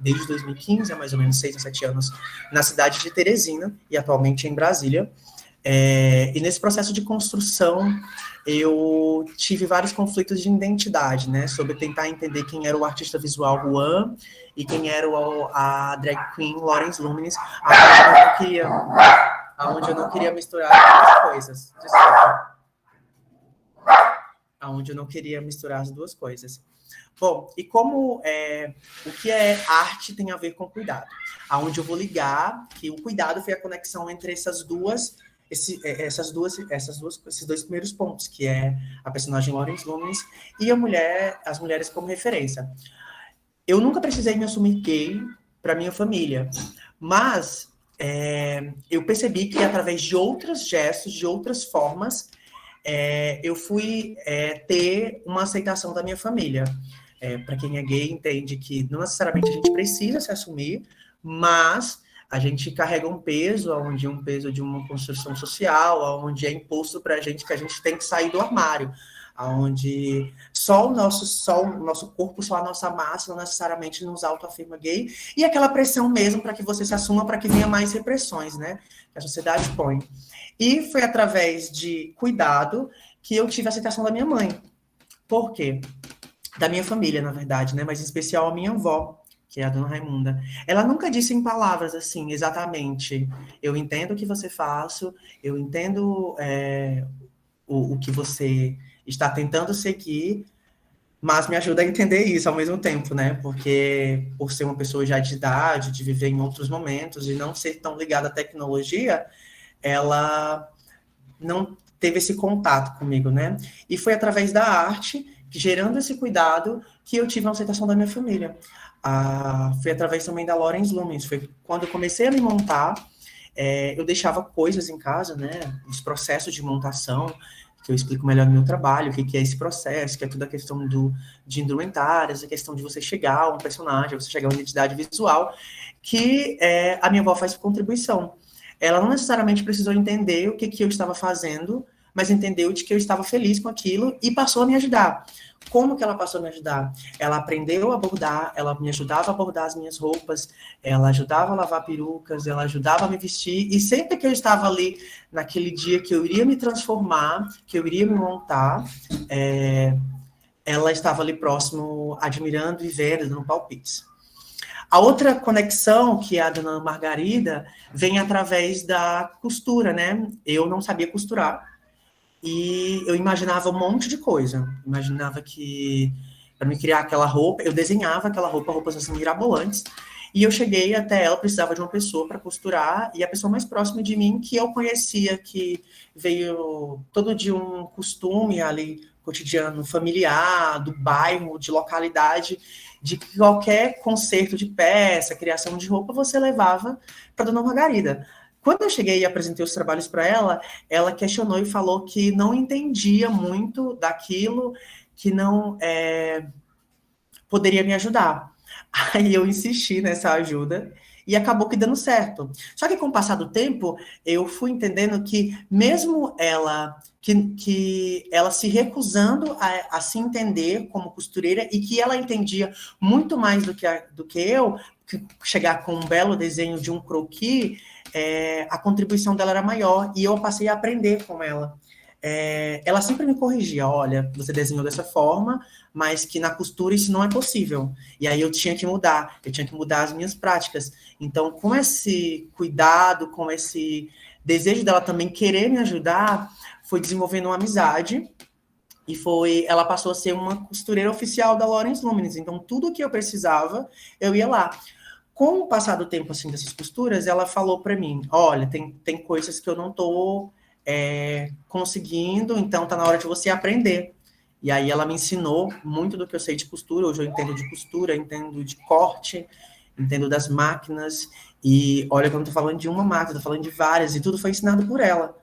desde 2015, há mais ou menos 6 a 7 anos, na cidade de Teresina, e atualmente em Brasília. E nesse processo de construção, eu tive vários conflitos de identidade, né, sobre tentar entender quem era o artista visual Juan e quem era a drag queen Lawrence Luminis, aonde eu não queria misturar as coisas. Desculpa. Aonde eu não queria misturar as duas coisas. Bom, e como o que é arte tem a ver com cuidado? Aonde eu vou ligar que o cuidado foi a conexão entre esses dois primeiros pontos, que é a personagem Lawrence Luminis e as mulheres como referência. Eu nunca precisei me assumir gay para minha família, mas eu percebi que através de outros gestos, de outras formas, eu fui ter uma aceitação da minha família. Para quem é gay, entende que não necessariamente a gente precisa se assumir, mas a gente carrega um peso de uma construção social, onde é imposto para a gente que a gente tem que sair do armário, onde só o nosso corpo, só a nossa massa não necessariamente nos autoafirma gay, e aquela pressão mesmo para que você se assuma, para que venha mais repressões, né, que a sociedade põe. E foi através de cuidado que eu tive a aceitação da minha mãe. Por quê? Da minha família, na verdade, né, mas em especial a minha avó, que é a dona Raimunda. Ela nunca disse em palavras assim, exatamente, eu entendo o que você faz, eu entendo o que você está tentando seguir, mas me ajuda a entender isso ao mesmo tempo, né? Porque por ser uma pessoa já de idade, de viver em outros momentos, e não ser tão ligada à tecnologia, ela não teve esse contato comigo, né? E foi através da arte, gerando esse cuidado, que eu tive a aceitação da minha família. Foi através também da Lawrence Luminis. Foi quando eu comecei a me montar, eu deixava coisas em casa, né? Os processos de montação, que eu explico melhor no meu trabalho, o que é esse processo, que é toda a questão de indumentários, a questão de você chegar a um personagem, você chegar a uma identidade visual, que a minha avó faz contribuição. Ela não necessariamente precisou entender o que eu estava fazendo, mas entendeu de que eu estava feliz com aquilo e passou a me ajudar. Como que ela passou a me ajudar? Ela aprendeu a bordar, ela me ajudava a bordar as minhas roupas, ela ajudava a lavar perucas, ela ajudava a me vestir, e sempre que eu estava ali, naquele dia que eu iria me transformar, que eu iria me montar, ela estava ali próximo, admirando e vendo, dando palpites. A outra conexão, que é a dona Margarida, vem através da costura, né? Eu não sabia costurar, e eu imaginava um monte de coisa. Imaginava que, para me criar aquela roupa, eu desenhava aquela roupas assim, mirabolantes, e eu cheguei até ela, precisava de uma pessoa para costurar, e a pessoa mais próxima de mim, que eu conhecia, que veio todo de um costume ali, cotidiano, familiar, do bairro, de localidade, de que qualquer conserto de peça, criação de roupa, você levava para dona Margarida. Quando eu cheguei e apresentei os trabalhos para ela, ela questionou e falou que não entendia muito daquilo, que não poderia me ajudar. Aí eu insisti nessa ajuda e acabou que dando certo. Só que com o passar do tempo, eu fui entendendo que mesmo ela, que ela se recusando a se entender como costureira, e que ela entendia muito mais do que eu, que chegar com um belo desenho de um croquis, a contribuição dela era maior, e eu passei a aprender com ela. Ela sempre me corrigia, olha, você desenhou dessa forma, mas que na costura isso não é possível. E aí eu tinha que mudar as minhas práticas. Então, com esse cuidado, com esse desejo dela também querer me ajudar, foi desenvolvendo uma amizade, e ela passou a ser uma costureira oficial da Lawrence Luminis. Então, tudo que eu precisava, eu ia lá. Com o passar do tempo, assim, dessas costuras, ela falou para mim, olha, tem coisas que eu não estou conseguindo, então tá na hora de você aprender. E aí ela me ensinou muito do que eu sei de costura. Hoje eu entendo de costura, entendo de corte, entendo das máquinas, e olha que eu não tô falando de uma máquina, tô falando de várias, e tudo foi ensinado por ela.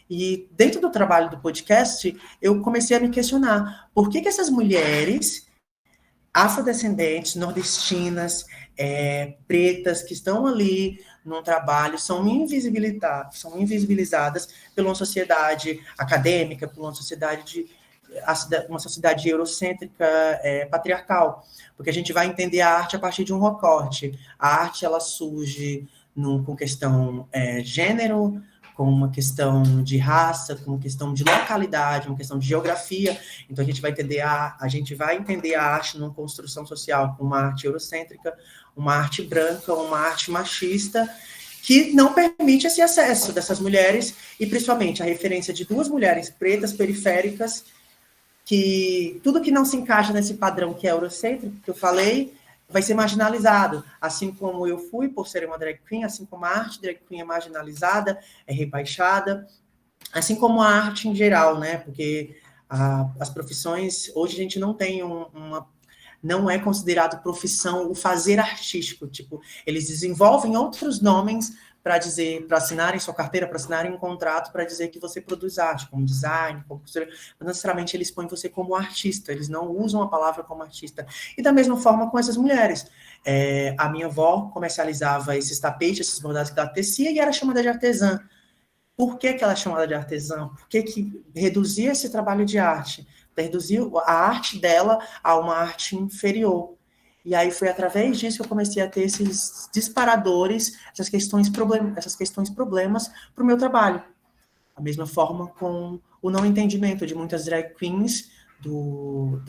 E dentro do trabalho do podcast, eu comecei a me questionar por que essas mulheres afrodescendentes, nordestinas, pretas, que estão ali num trabalho, são invisibilizadas pela uma sociedade acadêmica, por uma sociedade eurocêntrica, patriarcal, porque a gente vai entender a arte a partir de um recorte. A arte, ela surge com questão gênero, com uma questão de raça, com uma questão de localidade, uma questão de geografia. Então a gente vai entender a arte numa construção social, uma arte eurocêntrica, uma arte branca, uma arte machista, que não permite esse acesso dessas mulheres, e principalmente a referência de duas mulheres pretas periféricas, que tudo que não se encaixa nesse padrão que é eurocêntrico, que eu falei, vai ser marginalizado, assim como eu fui por ser uma drag queen, assim como a arte drag queen é marginalizada, é rebaixada, assim como a arte em geral, né? Porque as profissões, hoje a gente não tem não é considerado profissão o fazer artístico, tipo, eles desenvolvem outros nomes para assinarem sua carteira, para assinarem um contrato, para dizer que você produz arte, como design, como costura, mas necessariamente eles põem você como artista, eles não usam a palavra como artista. E da mesma forma com essas mulheres. A minha avó comercializava esses tapetes, esses bordados que ela tecia, e era chamada de artesã. Por que ela é chamada de artesã? Por que reduzia esse trabalho de arte? Reduziu a arte dela a uma arte inferior. E aí foi através disso que eu comecei a ter esses disparadores, essas questões problemas para o meu trabalho. Da mesma forma com o não entendimento de muitas drag queens, do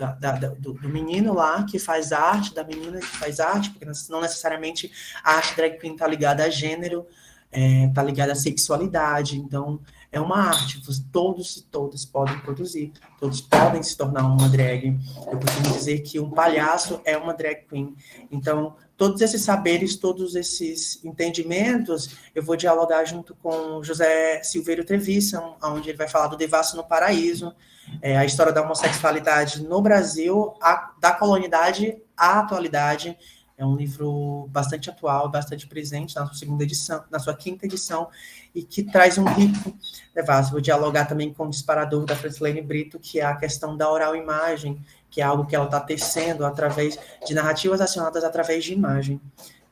menino lá que faz arte, da menina que faz arte, porque não necessariamente a arte drag queen está ligada a gênero, está ligada à sexualidade. Então, é uma arte, todos e todas podem produzir, todos podem se tornar uma drag. Eu costumo dizer que um palhaço é uma drag queen. Então, todos esses saberes, todos esses entendimentos, eu vou dialogar junto com José Silveiro Trevisan, onde ele vai falar do Devasso no Paraíso, a história da homossexualidade no Brasil, da colonialidade à atualidade. É um livro bastante atual, bastante presente na sua segunda edição, na sua quinta edição, e que traz um rico debate. Vou dialogar também com o disparador da Francilene Brito, que é a questão da oral-imagem, que é algo que ela está tecendo através de narrativas acionadas através de imagem.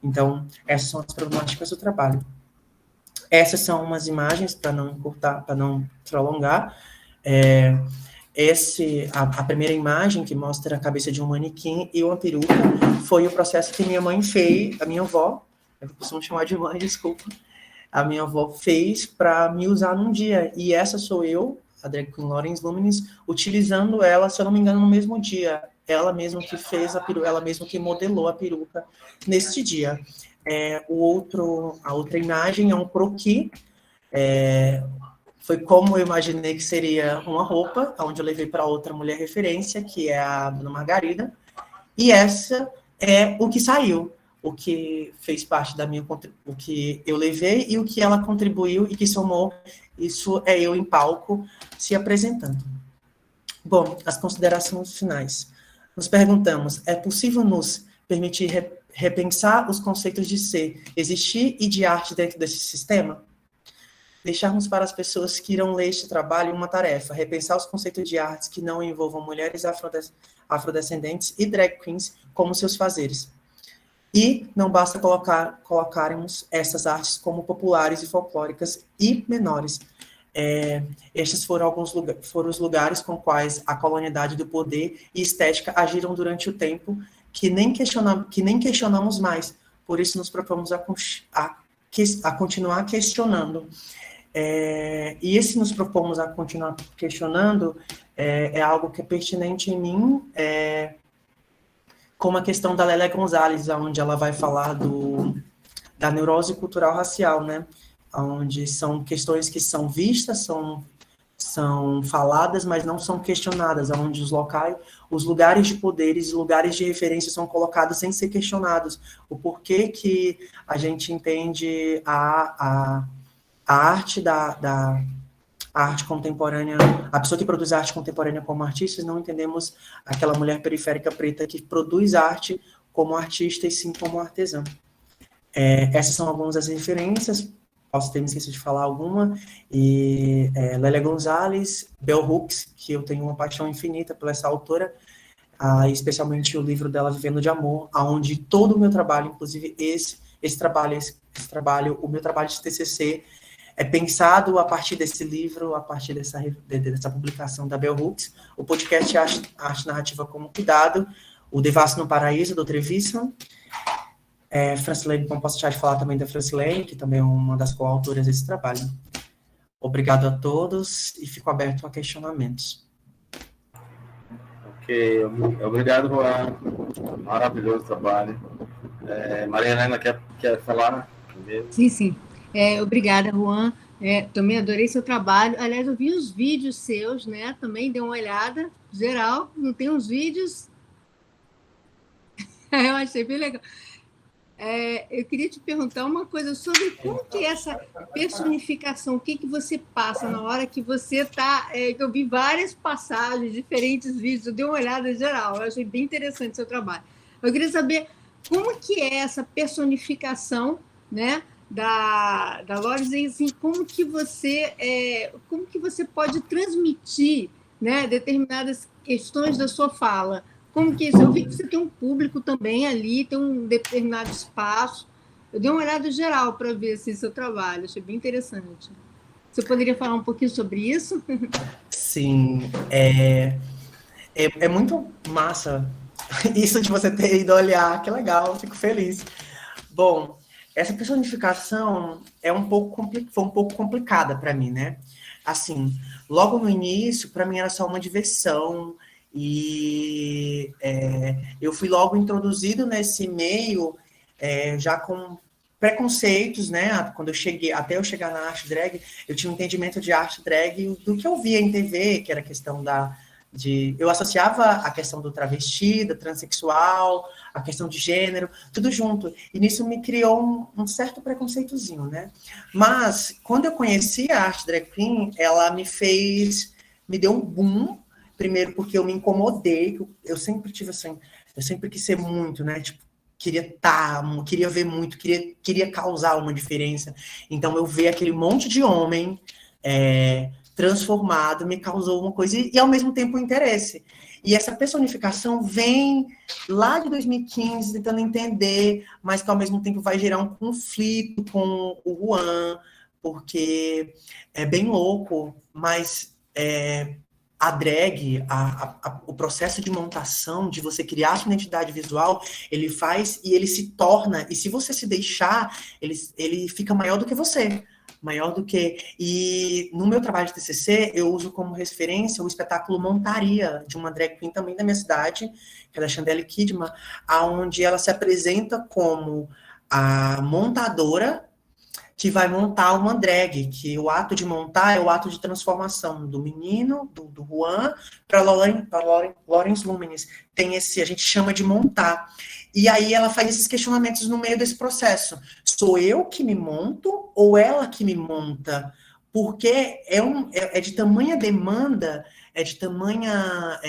Então, essas são as problemáticas do trabalho. Essas são umas imagens, para não cortar, para não prolongar. A primeira imagem, que mostra a cabeça de um manequim e uma peruca, foi o processo que minha mãe fez, a minha avó, eu costumo chamar de mãe, desculpa, a minha avó fez para me usar num dia. E essa sou eu, a drag queen Lawrence Luminis, utilizando ela, se eu não me engano, no mesmo dia. Ela mesma que fez a peruca, ela mesma que modelou a peruca neste dia. A outra imagem é um croquis, foi como eu imaginei que seria uma roupa, onde eu levei para outra mulher referência, que é a Dona Margarida, e essa é o que saiu, o que fez parte o que eu levei e o que ela contribuiu e que somou. Isso é eu em palco se apresentando. Bom, as considerações finais. Nos perguntamos, é possível nos permitir repensar os conceitos de ser, existir e de arte dentro desse sistema? Deixarmos para as pessoas que irão ler este trabalho uma tarefa, repensar os conceitos de artes que não envolvam mulheres afrodescendentes e drag queens como seus fazeres. E não basta colocarmos essas artes como populares e folclóricas e menores. Estes foram os lugares com quais a colonialidade do poder e estética agiram durante o tempo, que nem questionamos mais. Por isso nos propomos a continuar questionando. E esse nos propomos a continuar questionando é algo que é pertinente em mim, como a questão da Lélia Gonzalez, onde ela vai falar da neurose cultural racial, né? Onde são questões que são vistas, são faladas, mas não são questionadas, onde os lugares de poderes e lugares de referência são colocados sem ser questionados. O porquê que a gente entende a arte a arte contemporânea, a pessoa que produz arte contemporânea como artista, não entendemos aquela mulher periférica preta que produz arte como artista e sim como artesã. Essas são algumas das referências. posso ter me esquecido de falar alguma, e Lélia Gonzalez, Bell Hooks, que eu tenho uma paixão infinita por essa autora, especialmente o livro dela, Vivendo de Amor, onde todo o meu trabalho, inclusive esse trabalho, o meu trabalho de TCC, é pensado a partir desse livro, a partir dessa publicação da Bell Hooks. O podcast Arte Narrativa como Cuidado, o Devasso no Paraíso, do Trevisan. Francilene, como posso deixar de falar também da Francilene, que também é uma das coautoras desse trabalho. Obrigado a todos e fico aberto a questionamentos. Ok, obrigado, Juan. Maravilhoso trabalho. Maria Helena quer falar? Sim. Obrigada, Juan. Também adorei seu trabalho. Aliás, eu vi os vídeos seus, né? Também dei uma olhada geral. Não tem uns vídeos? Eu achei bem legal. Eu queria te perguntar uma coisa sobre como que é essa personificação, o que você passa na hora que você está... eu vi várias passagens, diferentes vídeos, eu dei uma olhada geral, eu achei bem interessante o seu trabalho. Eu queria saber como que é essa personificação, né, da Loris, e assim, como que você pode transmitir, né, determinadas questões da sua fala. Como que é isso? Eu vi que você tem um público também ali, tem um determinado espaço. Eu dei uma olhada geral para ver assim, seu trabalho, achei bem interessante. Você poderia falar um pouquinho sobre isso? Sim, é muito massa isso de você ter ido olhar, que legal, fico feliz. Bom, essa personificação foi um pouco complicada para mim, né? Assim, logo no início, para mim era só uma diversão, e eu fui logo introduzido nesse meio já com preconceitos, né? Quando até eu chegar na arte drag, eu tinha um entendimento de arte drag do que eu via em TV, que era a questão eu associava a questão do travesti, do transexual, a questão de gênero, tudo junto. E nisso me criou um certo preconceitozinho, né? Mas, quando eu conheci a arte drag queen, ela me deu um boom. Primeiro, porque eu me incomodei, eu sempre tive assim, eu sempre quis ser muito, né? Tipo, queria ver muito, queria causar uma diferença. Então, eu ver aquele monte de homem transformado me causou uma coisa, e ao mesmo tempo um interesse. E essa personificação vem lá de 2015, tentando entender, mas que ao mesmo tempo vai gerar um conflito com o Juan, porque é bem louco, mas a drag, o processo de montação, de você criar sua identidade visual, ele faz e ele se torna, e se você se deixar, ele fica maior do que você. E no meu trabalho de TCC, eu uso como referência o espetáculo Montaria, de uma drag queen também da minha cidade, que é da Chandelle Kidman, onde ela se apresenta como a montadora que vai montar uma drag, que o ato de montar é o ato de transformação do menino, do Juan, para Lawrence Luminis. Tem a gente chama de montar. E aí ela faz esses questionamentos no meio desse processo. Sou eu que me monto ou ela que me monta? Porque é de tamanha demanda, é de tamanha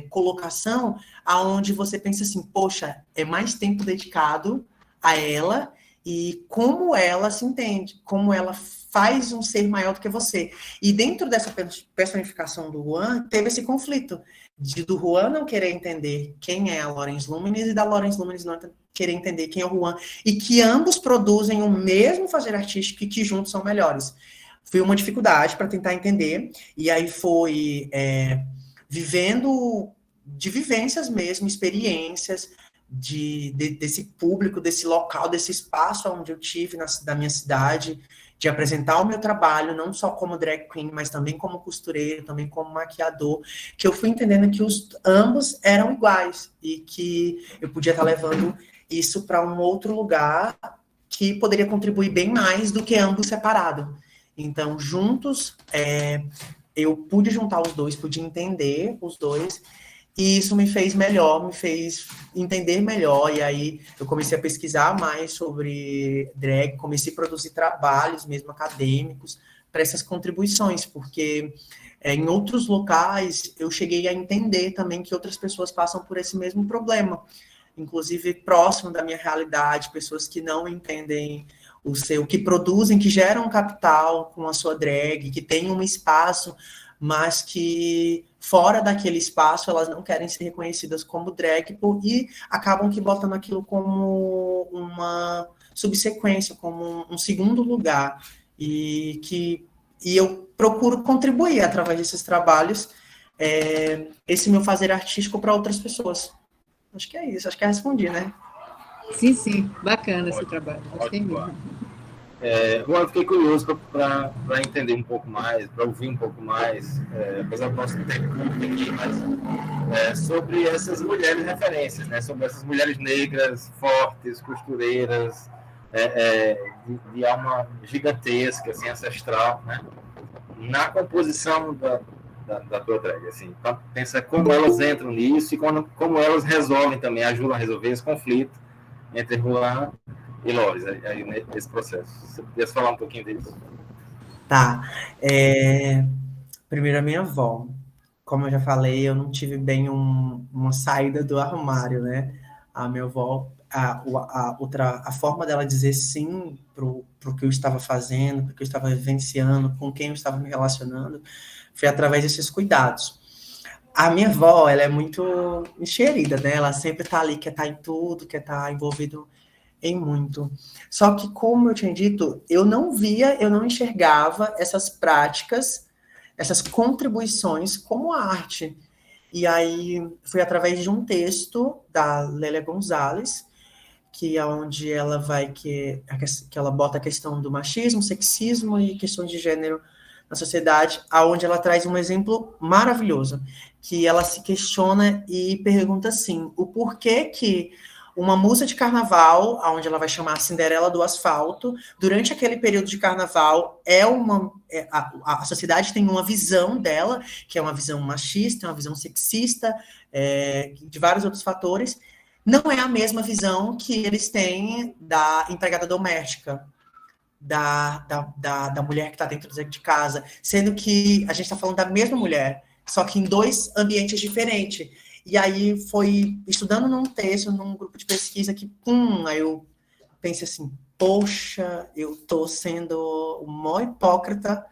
colocação, aonde você pensa assim, poxa, é mais tempo dedicado a ela, e como ela se entende, como ela faz um ser maior do que você. E dentro dessa personificação do Juan, teve esse conflito do Juan não querer entender quem é a Lawrence Luminis e da Lawrence Luminis não querer entender quem é o Juan, e que ambos produzem o mesmo fazer artístico e que juntos são melhores. Foi uma dificuldade para tentar entender, e aí foi vivendo de vivências mesmo, experiências, desse público, desse local, desse espaço onde eu tive da minha cidade, de apresentar o meu trabalho, não só como drag queen, mas também como costureiro, também como maquiador, que eu fui entendendo que ambos eram iguais, e que eu podia estar levando isso para um outro lugar que poderia contribuir bem mais do que ambos separados. Então, juntos, eu pude juntar os dois, pude entender os dois, e isso me fez melhor, me fez entender melhor, e aí eu comecei a pesquisar mais sobre drag, comecei a produzir trabalhos mesmo acadêmicos para essas contribuições, porque em outros locais eu cheguei a entender também que outras pessoas passam por esse mesmo problema, inclusive próximo da minha realidade, pessoas que não entendem que produzem, que geram capital com a sua drag, que tem um espaço, mas que fora daquele espaço elas não querem ser reconhecidas como drag e acabam que botando aquilo como uma subsequência, como um segundo lugar. E eu procuro contribuir através desses trabalhos, esse meu fazer artístico para outras pessoas. Acho que é isso, acho que respondi, né? Sim, bacana esse trabalho, gostei mesmo. Eu fiquei curioso para entender um pouco mais, para ouvir um pouco mais, apesar do nosso tempo aqui, mas sobre essas mulheres referências, né? Sobre essas mulheres negras, fortes, costureiras, de alma gigantesca, assim, ancestral, né? Na composição da tua drag, assim. Então, pensa como elas entram nisso e como elas resolvem também, ajudam a resolver esse conflito entre Juan e Loris, aí nesse processo. Você podia falar um pouquinho disso? Tá. Primeiro, a minha avó. Como eu já falei, eu não tive bem uma saída do armário, né? A minha avó, a forma dela dizer sim pro que eu estava fazendo, pro que eu estava vivenciando, com quem eu estava me relacionando, foi através desses cuidados. A minha avó, ela é muito enxerida, né? Ela sempre tá ali, quer estar em tudo, quer estar envolvido em muito. Só que, como eu tinha dito, eu não enxergava essas práticas, essas contribuições como arte. E aí foi através de um texto da Lélia Gonzalez, que é onde ela que ela bota a questão do machismo, sexismo e questões de gênero na sociedade, aonde ela traz um exemplo maravilhoso, que ela se questiona e pergunta assim, o porquê que uma musa de carnaval, onde ela vai chamar Cinderela do Asfalto, durante aquele período de carnaval, a sociedade tem uma visão dela, que é uma visão machista, uma visão sexista, de vários outros fatores, não é a mesma visão que eles têm da empregada doméstica, da mulher que está dentro de casa, sendo que a gente está falando da mesma mulher, só que em dois ambientes diferentes. E aí foi estudando num texto, num grupo de pesquisa, aí eu pensei assim, poxa, eu tô sendo o maior hipócrita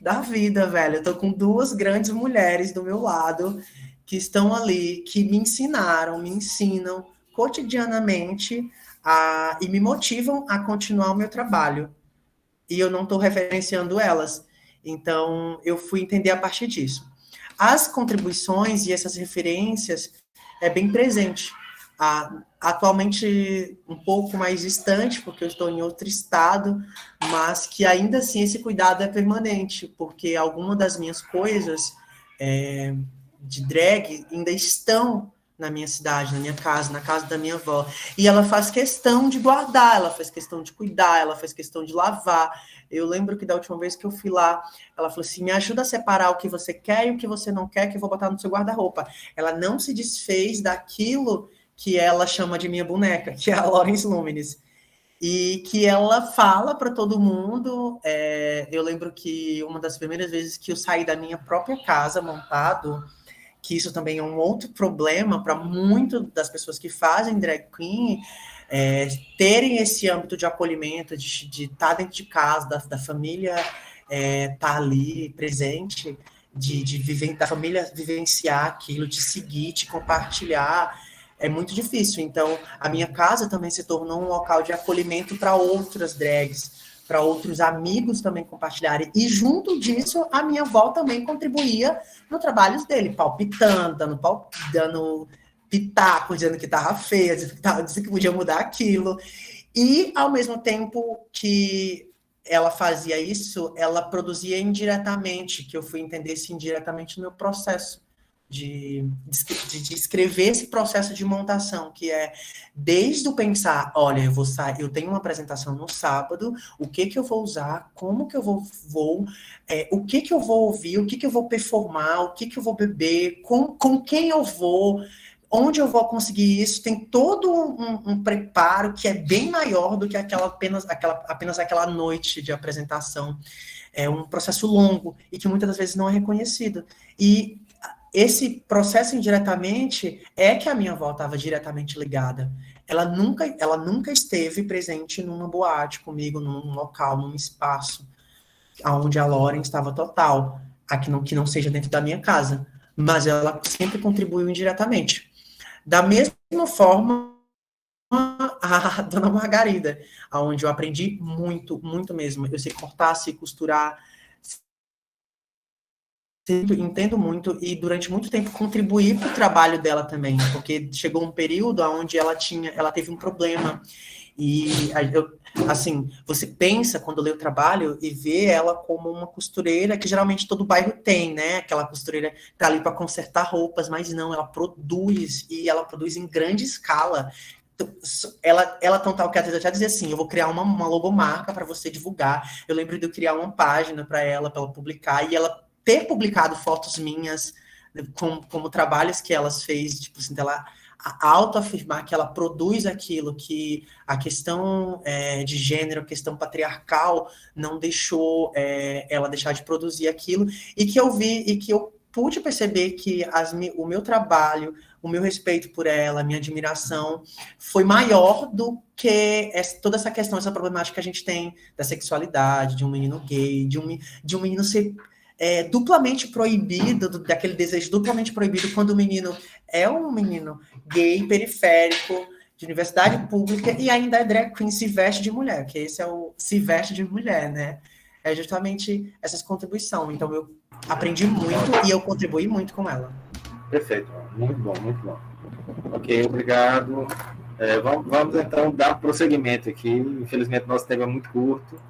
da vida, velho. Eu tô com duas grandes mulheres do meu lado, que estão ali, que me ensinam cotidianamente e me motivam a continuar o meu trabalho. E eu não estou referenciando elas. Então, eu fui entender a partir disso. As contribuições e essas referências é bem presente. Atualmente, um pouco mais distante, porque eu estou em outro estado, mas que ainda assim esse cuidado é permanente, porque algumas das minhas coisas de drag ainda estão na minha cidade, na minha casa, na casa da minha avó. E ela faz questão de guardar, ela faz questão de cuidar, ela faz questão de lavar. Eu lembro que da última vez que eu fui lá, ela falou assim, me ajuda a separar o que você quer e o que você não quer, que eu vou botar no seu guarda-roupa. Ela não se desfez daquilo que ela chama de minha boneca, que é a Lawrence Lumines. E que ela fala para todo mundo. Eu lembro que uma das primeiras vezes que eu saí da minha própria casa montado, que isso também é um outro problema para muitas das pessoas que fazem drag queen, terem esse âmbito de acolhimento, de estar dentro de casa, da família estar ali presente, da família vivenciar aquilo, de seguir, de compartilhar, é muito difícil. Então, a minha casa também se tornou um local de acolhimento para outras drags, para outros amigos também compartilharem. E junto disso, a minha avó também contribuía no trabalho dele, palpitando, dando pitaco, dizendo que estava feia, dizendo que podia mudar aquilo. E, ao mesmo tempo que ela fazia isso, ela produzia indiretamente, que eu fui entender isso indiretamente no meu processo de escrever esse processo de montação, que é desde o pensar, olha, eu tenho uma apresentação no sábado, o que eu vou usar, como que eu vou o que eu vou ouvir, o que eu vou performar, o que eu vou beber, com quem eu vou, onde eu vou conseguir isso, tem todo um preparo que é bem maior do que apenas aquela noite de apresentação. É um processo longo e que muitas das vezes não é reconhecido. E esse processo indiretamente é que a minha avó estava diretamente ligada. Ela nunca esteve presente numa boate comigo, num local, num espaço onde a Lauren estava total, que não seja dentro da minha casa. Mas ela sempre contribuiu indiretamente. Da mesma forma, a Dona Margarida, onde eu aprendi muito, muito mesmo. Eu sei cortar, sei costurar, entendo muito e durante muito tempo contribuí para o trabalho dela também, porque chegou um período onde ela teve um problema e assim, você pensa quando lê o trabalho e vê ela como uma costureira que geralmente todo bairro tem, né? Aquela costureira que tá ali para consertar roupas, mas não, ela produz e ela produz em grande escala. Ela tão tal que às vezes eu já dizia assim, eu vou criar uma logomarca para você divulgar. Eu lembro de eu criar uma página para ela publicar, e ela ter publicado fotos minhas como trabalhos que elas fez, tipo assim, dela autoafirmar que ela produz aquilo, que a questão de gênero, a questão patriarcal não deixou ela deixar de produzir aquilo, e que eu vi, e que eu pude perceber que o meu trabalho, o meu respeito por ela, a minha admiração foi maior do que toda essa questão, essa problemática que a gente tem da sexualidade, de um menino gay, de um menino ser duplamente proibido, daquele desejo duplamente proibido quando o menino é um menino gay, periférico, de universidade pública, e ainda é drag queen, se veste de mulher, que esse é o se veste de mulher, né? É justamente essas contribuições. Então, eu aprendi muito e eu contribuí muito com ela. Perfeito, muito bom, muito bom. Ok, obrigado. Vamos então dar prosseguimento aqui. Infelizmente, nosso tempo é muito curto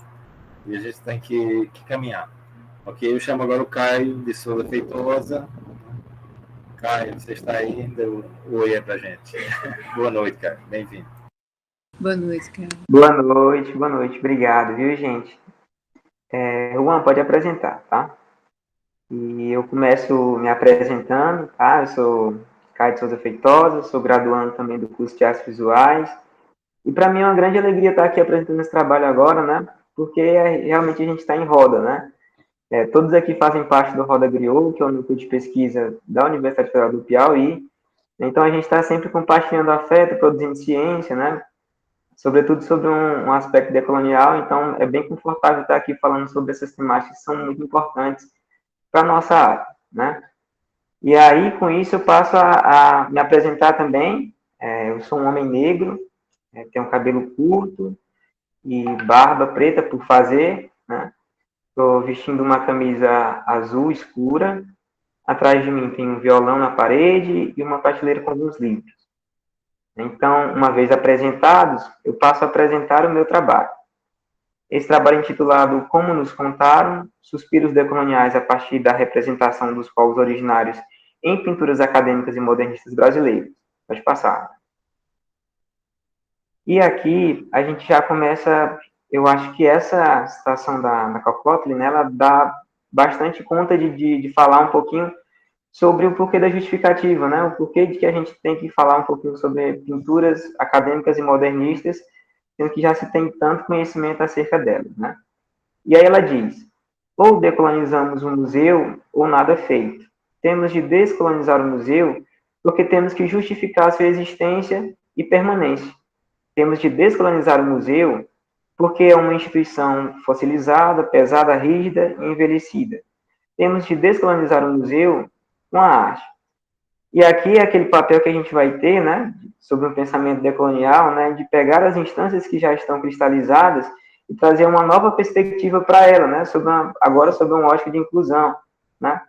e a gente tem que caminhar. Ok, eu chamo agora o Caio de Souza Feitosa. Caio, você está aí? Deu um oi pra gente. Boa noite, Caio. Bem-vindo. Boa noite, Caio. Boa noite. Obrigado, viu, gente? Juan, pode apresentar, tá? E eu começo me apresentando, tá? Eu sou Caio de Souza Feitosa, sou graduando também do curso de Artes Visuais. E para mim é uma grande alegria estar aqui apresentando esse trabalho agora, né? Porque realmente a gente está em roda, né? Todos aqui fazem parte do Roda Griot, que é o núcleo de pesquisa da Universidade Federal do Piauí. Então, a gente está sempre compartilhando afeto, produzindo ciência, né? Sobretudo sobre um aspecto decolonial. Então, é bem confortável estar aqui falando sobre essas temáticas que são muito importantes para a nossa área, né? E aí, com isso, eu passo a me apresentar também. Eu sou um homem negro, tenho cabelo curto e barba preta por fazer, né? Estou vestindo uma camisa azul escura. Atrás de mim tem um violão na parede e uma prateleira com alguns livros. Então, uma vez apresentados, eu passo a apresentar o meu trabalho. Esse trabalho é intitulado Como Nos Contaram, Suspiros Decoloniais a partir da representação dos povos originários em pinturas acadêmicas e modernistas brasileiras. Pode passar. E aqui a gente já começa. Eu acho que essa citação da Cocotley, né, ela dá bastante conta de falar um pouquinho sobre o porquê da justificativa, né, o porquê de que a gente tem que falar um pouquinho sobre pinturas acadêmicas e modernistas, sendo que já se tem tanto conhecimento acerca delas, né. E aí ela diz, ou decolonizamos o museu, ou nada é feito. Temos de descolonizar o museu porque temos que justificar sua existência e permanência. Temos de descolonizar o museu porque é uma instituição fossilizada, pesada, rígida e envelhecida. Temos de descolonizar o museu com a arte. E aqui é aquele papel que a gente vai ter, né, sobre um pensamento decolonial, né, de pegar as instâncias que já estão cristalizadas e trazer uma nova perspectiva para ela, né, agora sobre uma ótica de inclusão, né,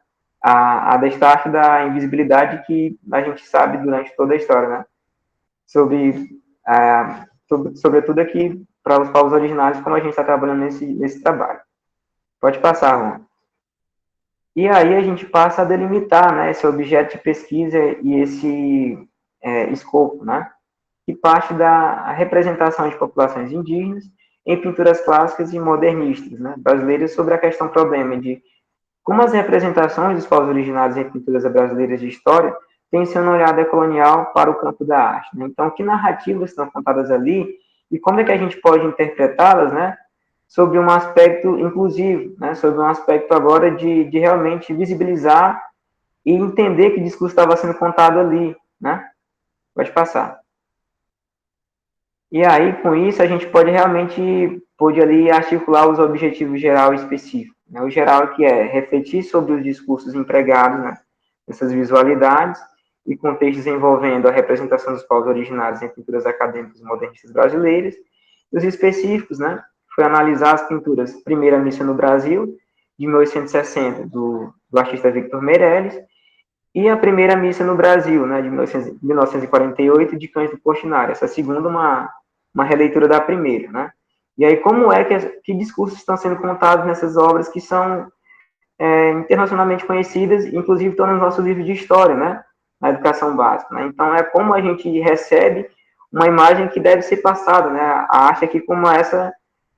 a destaque da invisibilidade que a gente sabe durante toda a história, né, sobretudo aqui para os povos originários, como a gente está trabalhando nesse trabalho. Pode passar, Juan. E aí a gente passa a delimitar, né, esse objeto de pesquisa e esse escopo, né, que parte da representação de populações indígenas em pinturas clássicas e modernistas, né, brasileiras, sobre a questão problema de como as representações dos povos originários em pinturas brasileiras de história têm sido um olhar decolonial para o campo da arte, né? Então, que narrativas estão contadas ali e como é que a gente pode interpretá-las, né, sobre um aspecto inclusivo, né, sobre um aspecto agora de realmente visibilizar e entender que discurso estava sendo contado ali, né? Pode passar. E aí, com isso, a gente pode ali articular os objetivos geral e específico. Né? O geral que é refletir sobre os discursos empregados, né? Essas visualidades e contextos envolvendo a representação dos povos originários em pinturas acadêmicas modernistas brasileiras. E os específicos, né? Foi analisar as pinturas Primeira Missa no Brasil, de 1860, do artista Victor Meirelles, e a Primeira Missa no Brasil, né, de 1948, de Cândido Portinari. Essa segunda, uma releitura da primeira, né? E aí, como é que discursos estão sendo contados nessas obras que são internacionalmente conhecidas, inclusive estão no nosso livro de história, né? Na educação básica, né? Então, é como a gente recebe uma imagem que deve ser passada, né? A arte aqui como essa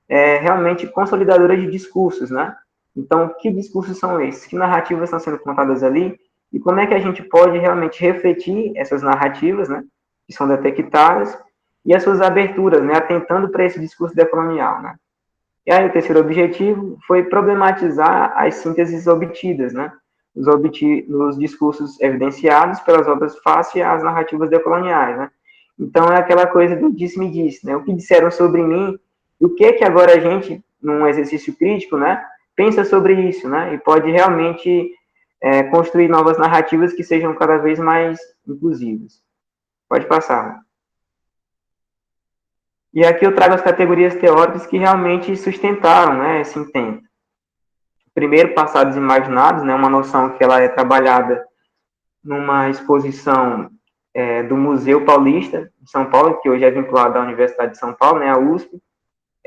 realmente consolidadora de discursos, né? Então, que discursos são esses? Que narrativas estão sendo contadas ali? E como é que a gente pode realmente refletir essas narrativas, né? Que são detectadas, e as suas aberturas, né? Atentando para esse discurso decolonial, né? E aí, o terceiro objetivo foi problematizar as sínteses obtidas, né? Nos discursos evidenciados pelas obras face às narrativas decoloniais, né? Então, é aquela coisa do disse-me-disse, né? O que disseram sobre mim, e o que é que agora a gente, num exercício crítico, né? Pensa sobre isso, né? E pode realmente construir novas narrativas que sejam cada vez mais inclusivas. Pode passar. E aqui eu trago as categorias teóricas que realmente sustentaram, né, esse intento. Primeiro, passados imaginados, né, uma noção que ela é trabalhada numa exposição do Museu Paulista de São Paulo, que hoje é vinculado à Universidade de São Paulo, né, a USP.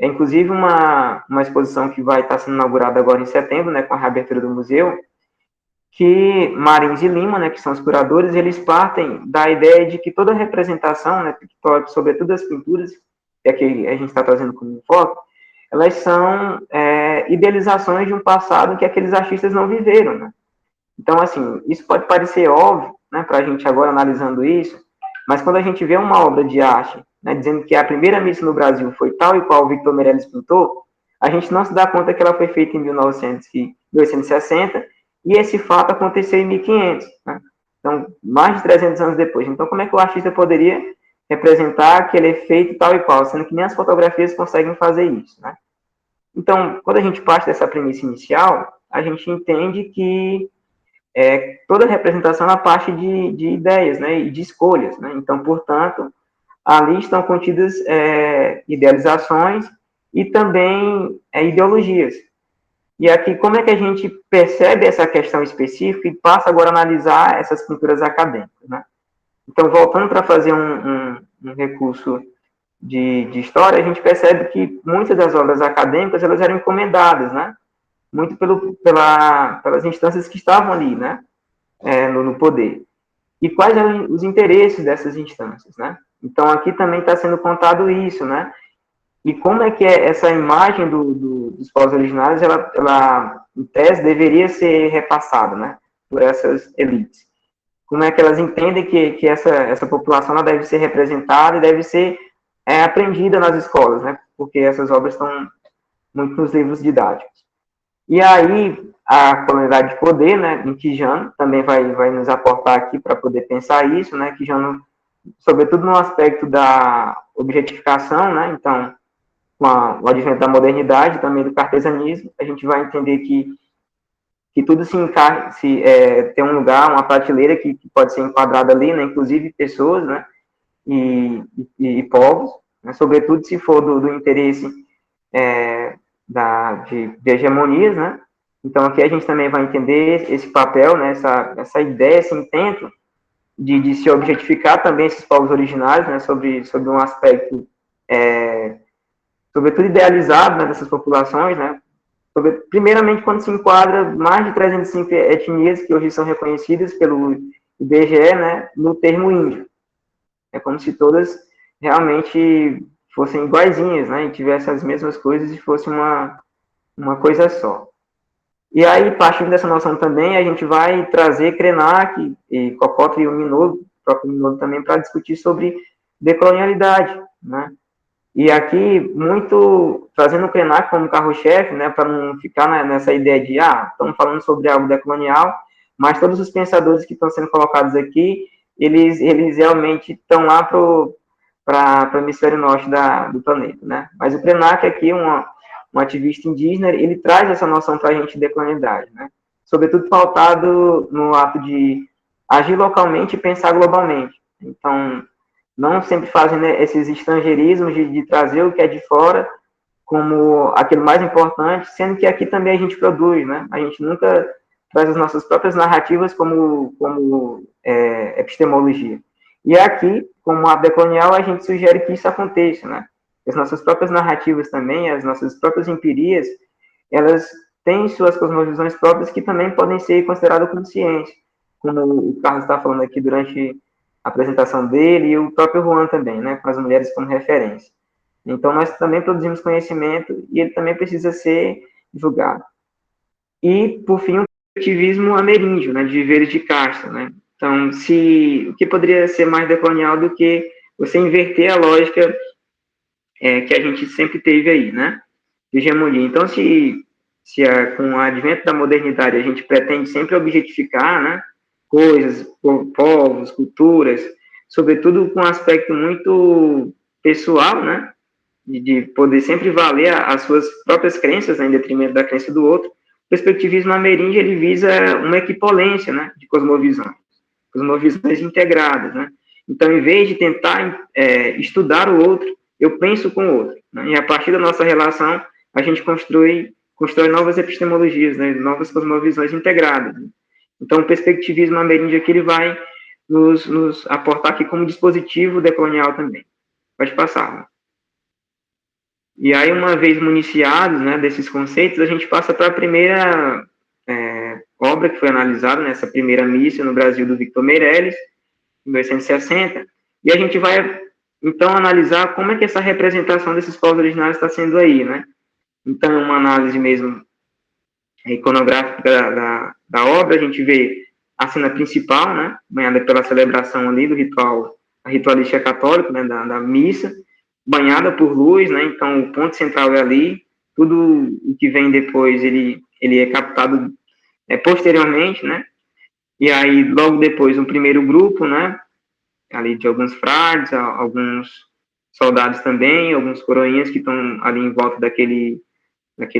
É inclusive uma exposição que vai estar sendo inaugurada agora em setembro, né, com a reabertura do museu, que Marins e Lima, né, que são os curadores, eles partem da ideia de que toda representação, né, pictórica, sobretudo as pinturas, que é que a gente está trazendo como foco, elas são idealizações de um passado que aqueles artistas não viveram, né? Então, assim, isso pode parecer óbvio, né, para a gente agora analisando isso, mas quando a gente vê uma obra de arte, né, dizendo que a primeira missa no Brasil foi tal e qual o Victor Meirelles pintou, a gente não se dá conta que ela foi feita em 1860, e esse fato aconteceu em 1500, né? Então, mais de 300 anos depois. Então, como é que o artista poderia representar aquele efeito tal e qual, sendo que nem as fotografias conseguem fazer isso, né? Então, quando a gente parte dessa premissa inicial, a gente entende que toda representação é parte de ideias, né, e de escolhas, né? Então, portanto, ali estão contidas idealizações e também ideologias. E aqui, como é que a gente percebe essa questão específica e passa agora a analisar essas pinturas acadêmicas, né? Então, voltando para fazer um recurso de história, a gente percebe que muitas das obras acadêmicas, elas eram encomendadas, né? Muito pelas instâncias que estavam ali, né? No poder. E quais eram os interesses dessas instâncias, né? Então, aqui também está sendo contado isso, né? E como é que essa imagem dos povos originários, ela, em tese, deveria ser repassada, né? Por essas elites. Como é que elas entendem que essa população ela deve ser representada e deve ser aprendida nas escolas, né? Porque essas obras estão muito nos livros didáticos. E aí, a colonialidade de poder, né, em Quijano, também vai nos aportar aqui para poder pensar isso, né? Quijano, sobretudo no aspecto da objetificação, né? Então, com o advento da modernidade, também do cartesianismo, a gente vai entender que tudo tem um lugar, uma prateleira que pode ser enquadrada ali, né, inclusive pessoas, né, e povos, né, sobretudo se for do interesse de hegemonias, né. Então, aqui a gente também vai entender esse papel, né, essa ideia, esse intento de se objetificar também esses povos originários, né, sobre um aspecto sobretudo idealizado, né, dessas populações, né, primeiramente quando se enquadra mais de 305 etnias que hoje são reconhecidas pelo IBGE, né, no termo índio. É como se todas realmente fossem iguaizinhas, né, e tivessem as mesmas coisas e fosse uma coisa só. E aí, partindo dessa noção também, a gente vai trazer Krenak e Cocotte e o Minogue, o próprio Minogue também, para discutir sobre decolonialidade, né. E aqui, muito trazendo o Krenak como carro-chefe, né, para não ficar nessa ideia de, estamos falando sobre algo decolonial, mas todos os pensadores que estão sendo colocados aqui, eles realmente estão lá para o hemisfério norte do planeta, né? Mas o Krenak aqui, um ativista indígena, ele traz essa noção para a gente de decolonialidade, né? Sobretudo pautado no ato de agir localmente e pensar globalmente. Então, não sempre fazem, né, esses estrangeirismos de trazer o que é de fora como aquilo mais importante, sendo que aqui também a gente produz, né? A gente nunca traz as nossas próprias narrativas como epistemologia. E aqui, como a decolonial, a gente sugere que isso aconteça, né? As nossas próprias narrativas também, as nossas próprias empirias, elas têm suas cosmovisões próprias que também podem ser consideradas como ciência, como o Carlos está falando aqui durante a apresentação dele, e o próprio Juan também, né, com as mulheres como referência. Então, nós também produzimos conhecimento e ele também precisa ser divulgado. E, por fim, o ativismo ameríndio, né, de viveres de casta, né? Então, o que poderia ser mais decolonial do que você inverter a lógica que a gente sempre teve aí, né, de hegemonia. Então, com o advento da modernidade a gente pretende sempre objetificar, né, coisas, povos, culturas, sobretudo com um aspecto muito pessoal, né, de poder sempre valer as suas próprias crenças, né, em detrimento da crença do outro. O perspectivismo ameríndio, ele visa uma equipolência, né, de cosmovisões integradas, né. Então, em vez de tentar estudar o outro, eu penso com o outro, né, e a partir da nossa relação, a gente constrói novas epistemologias, né, novas cosmovisões integradas, né. Então, o perspectivismo ameríndio aqui, ele vai nos aportar aqui como dispositivo decolonial também. Pode passar, né? E aí, uma vez municiados, né, desses conceitos, a gente passa para a primeira obra que foi analisada, nessa primeira missa no Brasil, do Victor Meirelles, em 1860, e a gente vai, então, analisar como é que essa representação desses povos originários está sendo aí, né? Então, uma análise mesmo iconográfica da obra, a gente vê a cena principal, né, banhada pela celebração ali do ritual, a ritualística católica, né, da missa, banhada por luz, né, então o ponto central é ali, tudo o que vem depois, ele é captado posteriormente, né, e aí logo depois um primeiro grupo, né, ali de alguns frades, alguns soldados também, alguns coroinhas que estão ali em volta daquele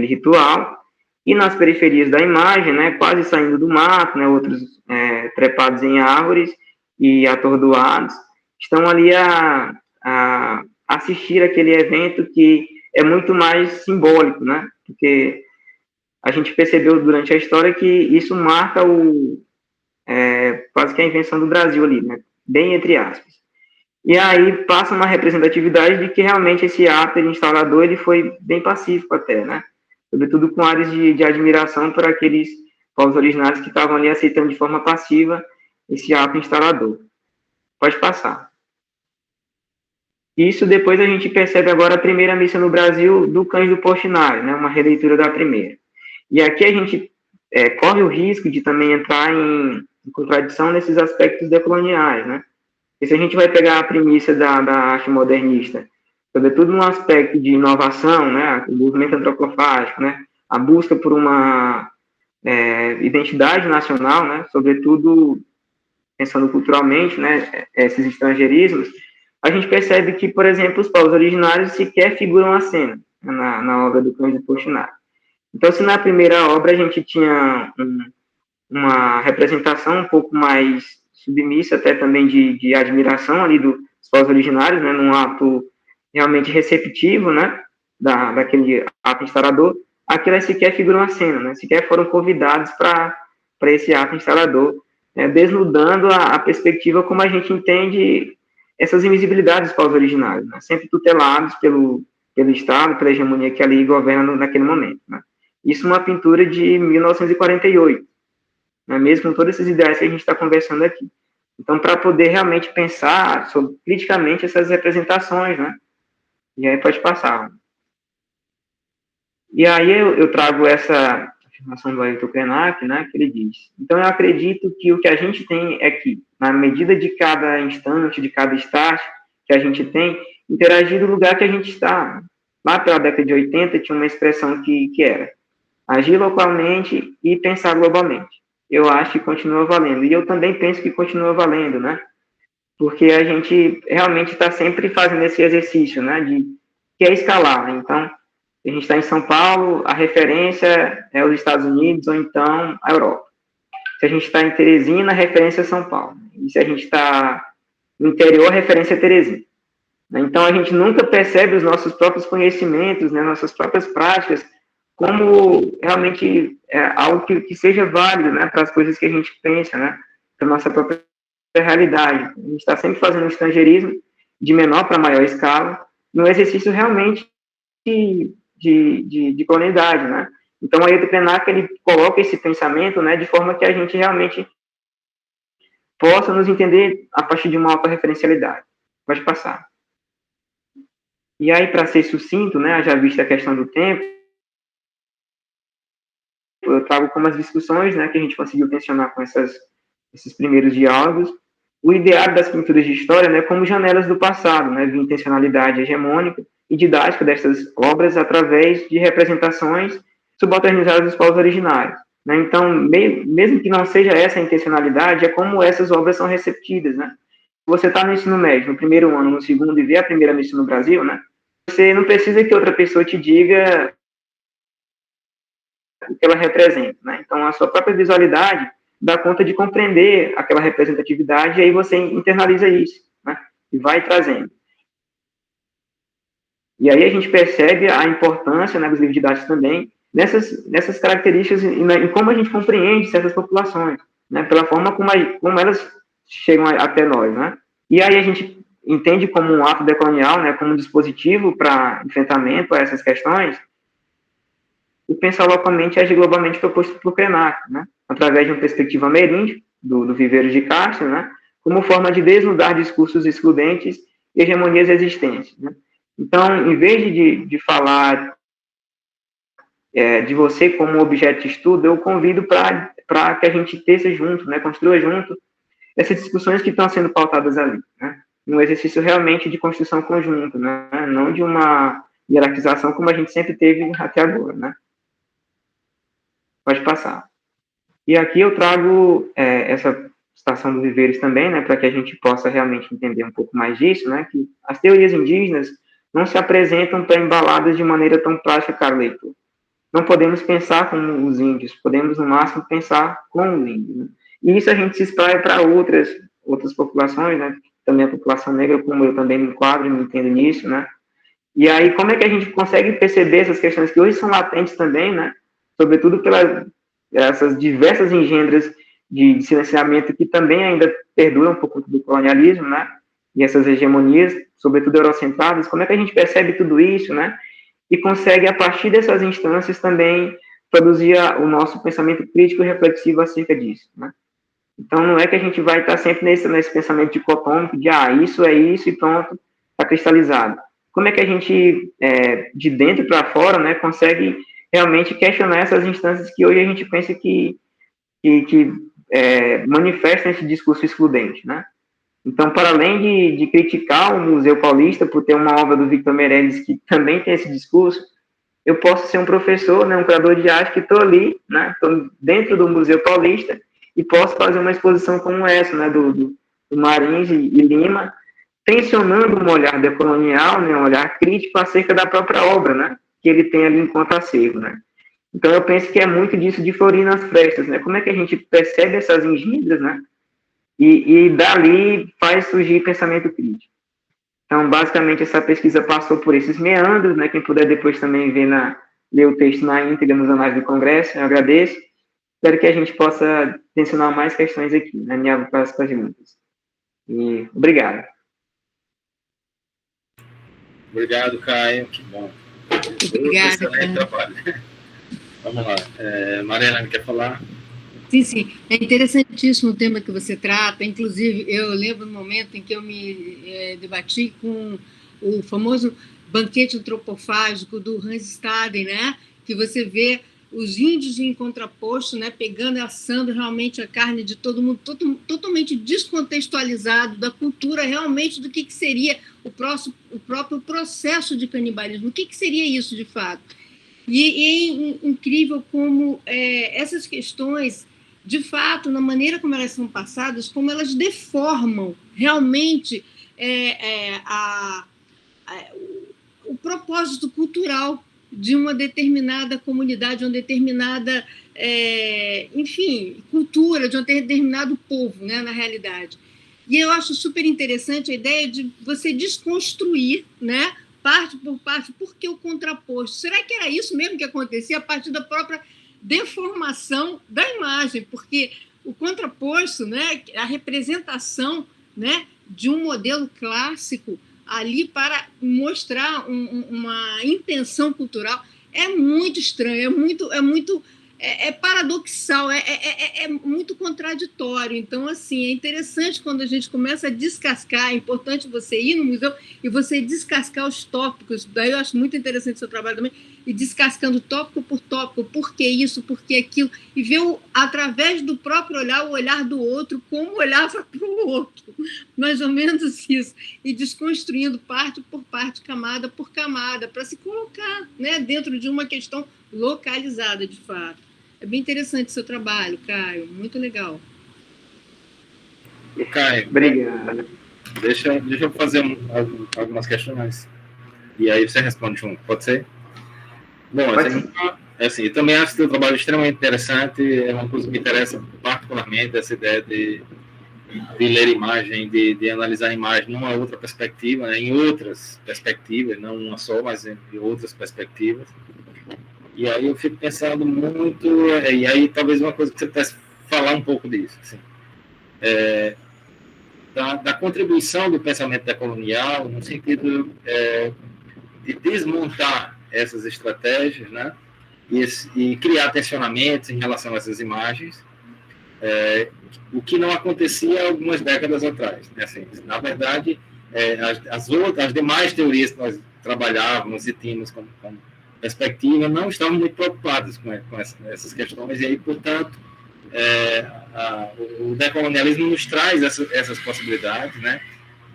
ritual, e nas periferias da imagem, né, quase saindo do mato, né, outros trepados em árvores e atordoados, estão ali a assistir aquele evento que é muito mais simbólico, né, porque a gente percebeu durante a história que isso marca quase que a invenção do Brasil ali, né, bem entre aspas. E aí passa uma representatividade de que realmente esse ato instalador, ele foi bem pacífico até, né, sobretudo com áreas de admiração por aqueles povos originários que estavam ali aceitando de forma passiva esse ato instalador. Pode passar. Isso depois a gente percebe agora a primeira missa no Brasil do Cândido Portinari, né, uma releitura da primeira. E aqui a gente corre o risco de também entrar em contradição nesses aspectos decoloniais, né? E se a gente vai pegar a premissa da arte modernista, sobretudo no aspecto de inovação, né, o movimento antropofágico, né, a busca por uma identidade nacional, né, sobretudo pensando culturalmente, né, esses estrangeirismos, a gente percebe que, por exemplo, os povos originários sequer figuram a cena, né, na obra do Cândido Portinari. Então, se na primeira obra a gente tinha uma representação um pouco mais submissa, até também de admiração ali dos povos originários, né, num ato realmente receptivo, né, daquele ato instalador, aqui elas sequer figuram a cena, né, sequer foram convidados para esse ato instalador, né, desnudando a perspectiva como a gente entende essas invisibilidades dos povos originários, né, sempre tutelados pelo Estado, pela hegemonia que ali governa naquele momento, né. Isso uma pintura de 1948, né, mesmo com todas essas ideias que a gente está conversando aqui. Então, para poder realmente pensar criticamente essas representações, né? E aí pode passar. E aí eu trago essa afirmação do Ailton Krenak, né, que ele diz: então, eu acredito que o que a gente tem é que, na medida de cada instante, de cada estágio que a gente tem, interagir do lugar que a gente está. Lá pela década de 80, tinha uma expressão que era agir localmente e pensar globalmente. eu acho que continua valendo. E eu também penso que continua valendo, né? Porque a gente realmente está sempre fazendo esse exercício, né? Que é escalar. Então, a gente está em São Paulo, a referência é os Estados Unidos ou então a Europa. Se a gente está em Teresina, a referência é São Paulo. E se a gente está no interior, a referência é Teresina. Então, a gente nunca percebe os nossos próprios conhecimentos, né, nossas próprias práticas, como realmente algo que seja válido, né, para as coisas que a gente pensa, né, para a nossa própria realidade. A gente está sempre fazendo um estrangeirismo de menor para maior escala, num exercício realmente de colonialidade, né. Então, aí o Krenak, ele coloca esse pensamento, né, de forma que a gente realmente possa nos entender a partir de uma autorreferencialidade. Pode passar. E aí, para ser sucinto, né, já vista a questão do tempo, eu trago como as discussões, né, que a gente conseguiu tensionar com esses primeiros diálogos, o ideário das pinturas de história, né, como janelas do passado, né, de intencionalidade hegemônica e didática dessas obras através de representações subalternizadas dos povos originários. Né? Então, mesmo que não seja essa a intencionalidade, é como essas obras são receptidas. Né? Você está no ensino médio, no primeiro ano, no segundo, e vê a primeira missa no Brasil, né? Você não precisa que outra pessoa te diga o que ela representa. Né? Então, a sua própria visualidade dá conta de compreender aquela representatividade, e aí você internaliza isso, né? E vai trazendo. E aí a gente percebe a importância, né, dos livros didáticos também, nessas características em como a gente compreende certas populações, né, pela forma como elas chegam até nós, né. E aí a gente entende como um ato decolonial, né, como um dispositivo para enfrentamento a essas questões, o pensar localmente e agir globalmente proposto por Krenak, né, através de uma perspectiva ameríndia, do Viveiros de Castro, né, como forma de desnudar discursos excludentes e hegemonias existentes, né. Então, em vez de falar de você como objeto de estudo, eu convido para que a gente esteja junto, né, construa junto essas discussões que estão sendo pautadas ali, né, um exercício realmente de construção conjunta, né, não de uma hierarquização como a gente sempre teve até agora, né. Pode passar. E aqui eu trago essa citação do Viveiros também, né, para que a gente possa realmente entender um pouco mais disso, né, que as teorias indígenas não se apresentam embaladas de maneira tão prática, caro leitor. Não podemos pensar como os índios, podemos, no máximo, pensar com os índios. Né? E isso a gente se espraia para outras populações, né? Também a população negra, como eu também me enquadro e me entendo nisso, né? E aí, como é que a gente consegue perceber essas questões que hoje são latentes também, né? Sobretudo pelas essas diversas engendras de silenciamento que também ainda perduram por conta do colonialismo, né? E essas hegemonias, sobretudo eurocentradas, como é que a gente percebe tudo isso, né? E consegue, a partir dessas instâncias, também produzir o nosso pensamento crítico e reflexivo acerca disso, né? Então, não é que a gente vai estar sempre nesse pensamento dicotômico de, isso é isso e pronto, está cristalizado. Como é que a gente, de dentro para fora, né, consegue realmente questionar essas instâncias que hoje a gente pensa que manifestam esse discurso excludente, né? Então, para além de criticar o Museu Paulista por ter uma obra do Victor Meirelles que também tem esse discurso, eu posso ser um professor, né, um curador de arte que estou ali, né, estou dentro do Museu Paulista e posso fazer uma exposição como essa, né, do Marins e Lima, tensionando um olhar decolonial, né, um olhar crítico acerca da própria obra, né, que ele tem ali enquanto acervo, né. Então, eu penso que é muito disso de florir nas frestas, né, como é que a gente percebe essas engendras, né, e dali faz surgir pensamento crítico. Então, basicamente, essa pesquisa passou por esses meandros, né? Quem puder depois também ler o texto na íntegra nos anais do Congresso, eu agradeço. Espero que a gente possa tensionar mais questões aqui, né? Me abro para as perguntas. E obrigado. Obrigado, Caio. Que bom. Obrigada, Caio. Vamos lá. Mariana, quer falar? Sim. É interessantíssimo o tema que você trata. Inclusive, eu lembro no momento em que eu me debati com o famoso banquete antropofágico do Hans Staden, né? Que você vê os índios em contraposto, né? Pegando e assando realmente a carne de todo mundo, totalmente descontextualizado da cultura, realmente do que seria o próprio processo de canibalismo. O que seria isso, de fato? E é incrível como essas questões de fato, na maneira como elas são passadas, como elas deformam realmente o propósito cultural de uma determinada comunidade, de uma determinada, enfim, cultura, de um determinado povo, né, na realidade. E eu acho super interessante a ideia de você desconstruir, né, parte por parte, porque o contraposto. Será que era isso mesmo que acontecia a partir da própria deformação da imagem? Porque o contraposto, né, a representação, né, de um modelo clássico ali para mostrar uma intenção cultural é muito estranho, é paradoxal, é muito contraditório. Então, assim, é interessante quando a gente começa a descascar. É importante você ir no museu e você descascar os tópicos. Daí eu acho muito interessante o seu trabalho também, e descascando tópico por tópico, por que isso, por que aquilo, e ver, através do próprio olhar, o olhar do outro, como olhava para o outro, mais ou menos isso, e desconstruindo parte por parte, camada por camada, para se colocar, né, dentro de uma questão localizada, de fato. É bem interessante o seu trabalho, Caio, muito legal. Caio, Obrigado. Deixa eu fazer algumas questões, e aí você responde junto, pode ser? Bom, assim, eu também acho que o trabalho extremamente interessante, é uma coisa que me interessa particularmente, essa ideia de ler imagem, de analisar a imagem numa outra perspectiva, né, em outras perspectivas, não uma só, mas em outras perspectivas. E aí eu fico pensando muito, e aí talvez uma coisa que você pudesse falar um pouco disso, assim, da contribuição do pensamento decolonial, no sentido de desmontar essas estratégias, né, e criar tensionamentos em relação a essas imagens, o que não acontecia algumas décadas atrás, né? Assim, na verdade, as demais teorias que nós trabalhávamos e tínhamos como perspectiva não estavam muito preocupadas com essas questões, e aí, portanto, o decolonialismo nos traz essas possibilidades, né,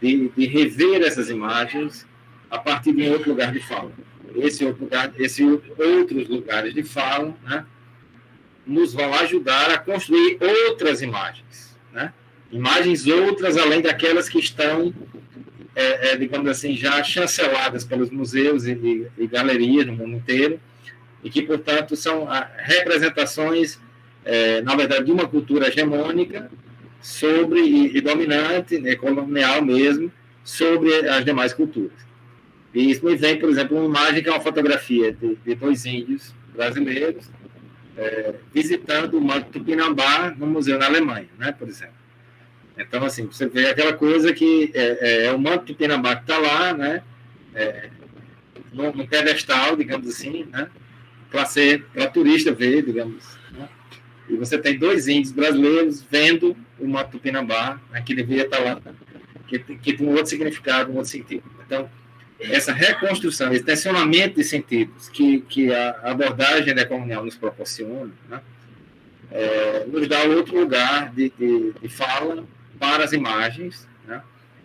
de rever essas imagens a partir de um outro lugar de fala. Esses outros lugares de fala, né, nos vão ajudar a construir outras imagens, né? Imagens outras além daquelas que estão, digamos assim, já chanceladas pelos museus e galerias no mundo inteiro, e que, portanto, são representações, na verdade, de uma cultura hegemônica e dominante, né, colonial mesmo, sobre as demais culturas. E isso me vem, por exemplo, uma imagem que é uma fotografia de dois índios brasileiros visitando o Manto Tupinambá no museu na Alemanha, né, por exemplo. Então, assim, você vê aquela coisa que é o Manto Tupinambá que está lá, né, num pedestal, digamos assim, né, para turista ver, digamos, né, e você tem dois índios brasileiros vendo o Manto Tupinambá, né, que devia estar lá, que tem um outro significado, um outro sentido. Então, essa reconstrução, esse tensionamento de sentidos que a abordagem decolonial nos proporciona, né, nos dá outro lugar de fala para as imagens, né,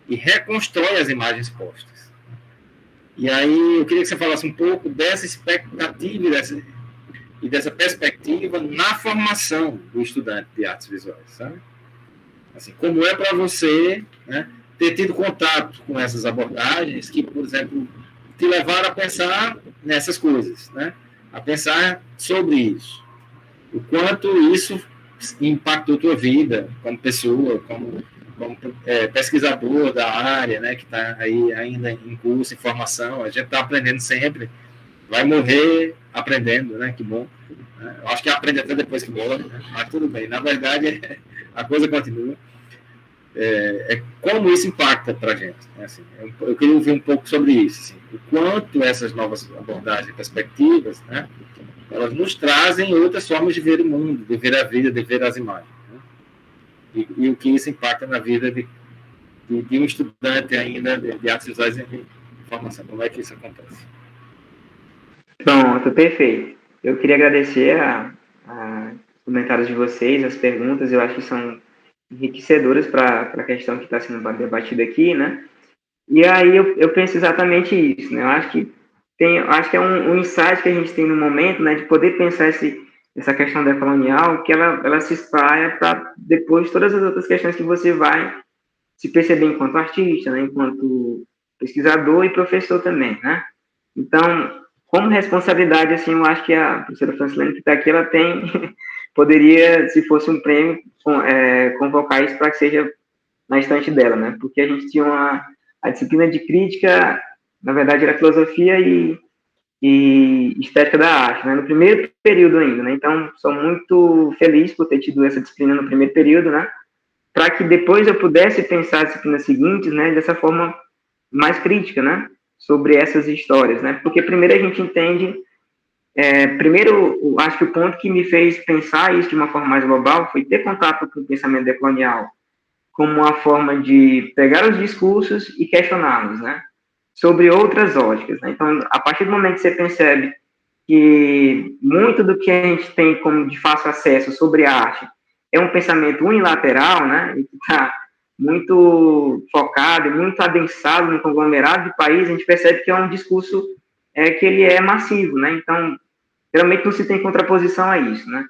e reconstrói as imagens postas. E aí eu queria que você falasse um pouco dessa expectativa e dessa perspectiva na formação do estudante de artes visuais, sabe? Assim, como é para você, né, ter tido contato com essas abordagens que, por exemplo, te levaram a pensar nessas coisas, né? A pensar sobre isso. O quanto isso impactou tua vida como pessoa, como pesquisador da área, né, que está aí ainda em curso, em formação. A gente está aprendendo sempre, vai morrer aprendendo, né? Que bom. Eu acho que aprende até depois que morre, né? Mas tudo bem. Na verdade, a coisa continua. Como isso impacta para a gente, né? Assim, eu queria ouvir um pouco sobre isso, assim, o quanto essas novas abordagens e perspectivas, né, elas nos trazem outras formas de ver o mundo, de ver a vida, de ver as imagens, né? E o que isso impacta na vida de um estudante ainda de artes visuais em formação. Como é que isso acontece? Pronto, perfeito. Eu queria agradecer os comentários de vocês, as perguntas, eu acho que são enriquecedoras para a questão que está sendo debatida aqui, né? E aí eu penso exatamente isso, né? Eu acho que é um insight que a gente tem no momento, né, de poder pensar essa questão decolonial, que ela se espraia para depois todas as outras questões que você vai se perceber enquanto artista, né, enquanto pesquisador e professor também, né? Então, como responsabilidade, assim, eu acho que a professora Francilene que está aqui, ela tem, poderia, se fosse um prêmio, convocar isso para que seja na estante dela, né? Porque a gente tinha a disciplina de crítica, na verdade, era filosofia e estética da arte, né? No primeiro período ainda, né? Então, sou muito feliz por ter tido essa disciplina no primeiro período, né? Para que depois eu pudesse pensar as disciplinas seguintes, né? Dessa forma mais crítica, né? Sobre essas histórias, né? Porque primeiro a gente entende, primeiro, acho que o ponto que me fez pensar isso de uma forma mais global foi ter contato com o pensamento decolonial como uma forma de pegar os discursos e questioná-los, né? Sobre outras óticas, né? Então, a partir do momento que você percebe que muito do que a gente tem como de fácil acesso sobre a arte é um pensamento unilateral, né? E que está muito focado e muito adensado no conglomerado de países, a gente percebe que é um discurso que ele é massivo, né? Então, geralmente não se tem contraposição a isso, né?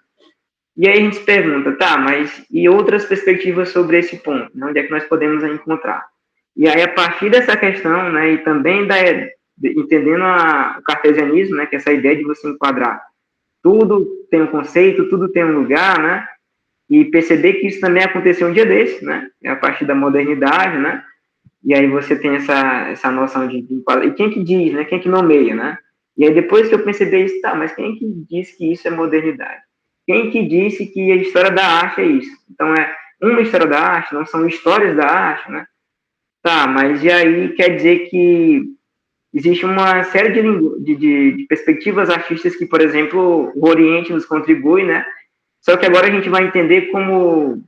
E aí a gente se pergunta, tá, mas e outras perspectivas sobre esse ponto? Né? Onde é que nós podemos encontrar? E aí, a partir dessa questão, né, e também entendendo o cartesianismo, né, que é essa ideia de você enquadrar tudo tem um conceito, tudo tem um lugar, né, e perceber que isso também aconteceu um dia desse, né, a partir da modernidade, né, e aí você tem essa noção de enquadrar. E quem que diz, né, quem que nomeia, né? E aí depois que eu percebi isso, tá, mas quem que diz que isso é modernidade? Quem que disse que a história da arte é isso? Então, é uma história da arte, não são histórias da arte, né? Tá, mas e aí quer dizer que existe uma série de perspectivas artísticas que, por exemplo, o Oriente nos contribui, né? Só que agora a gente vai entender como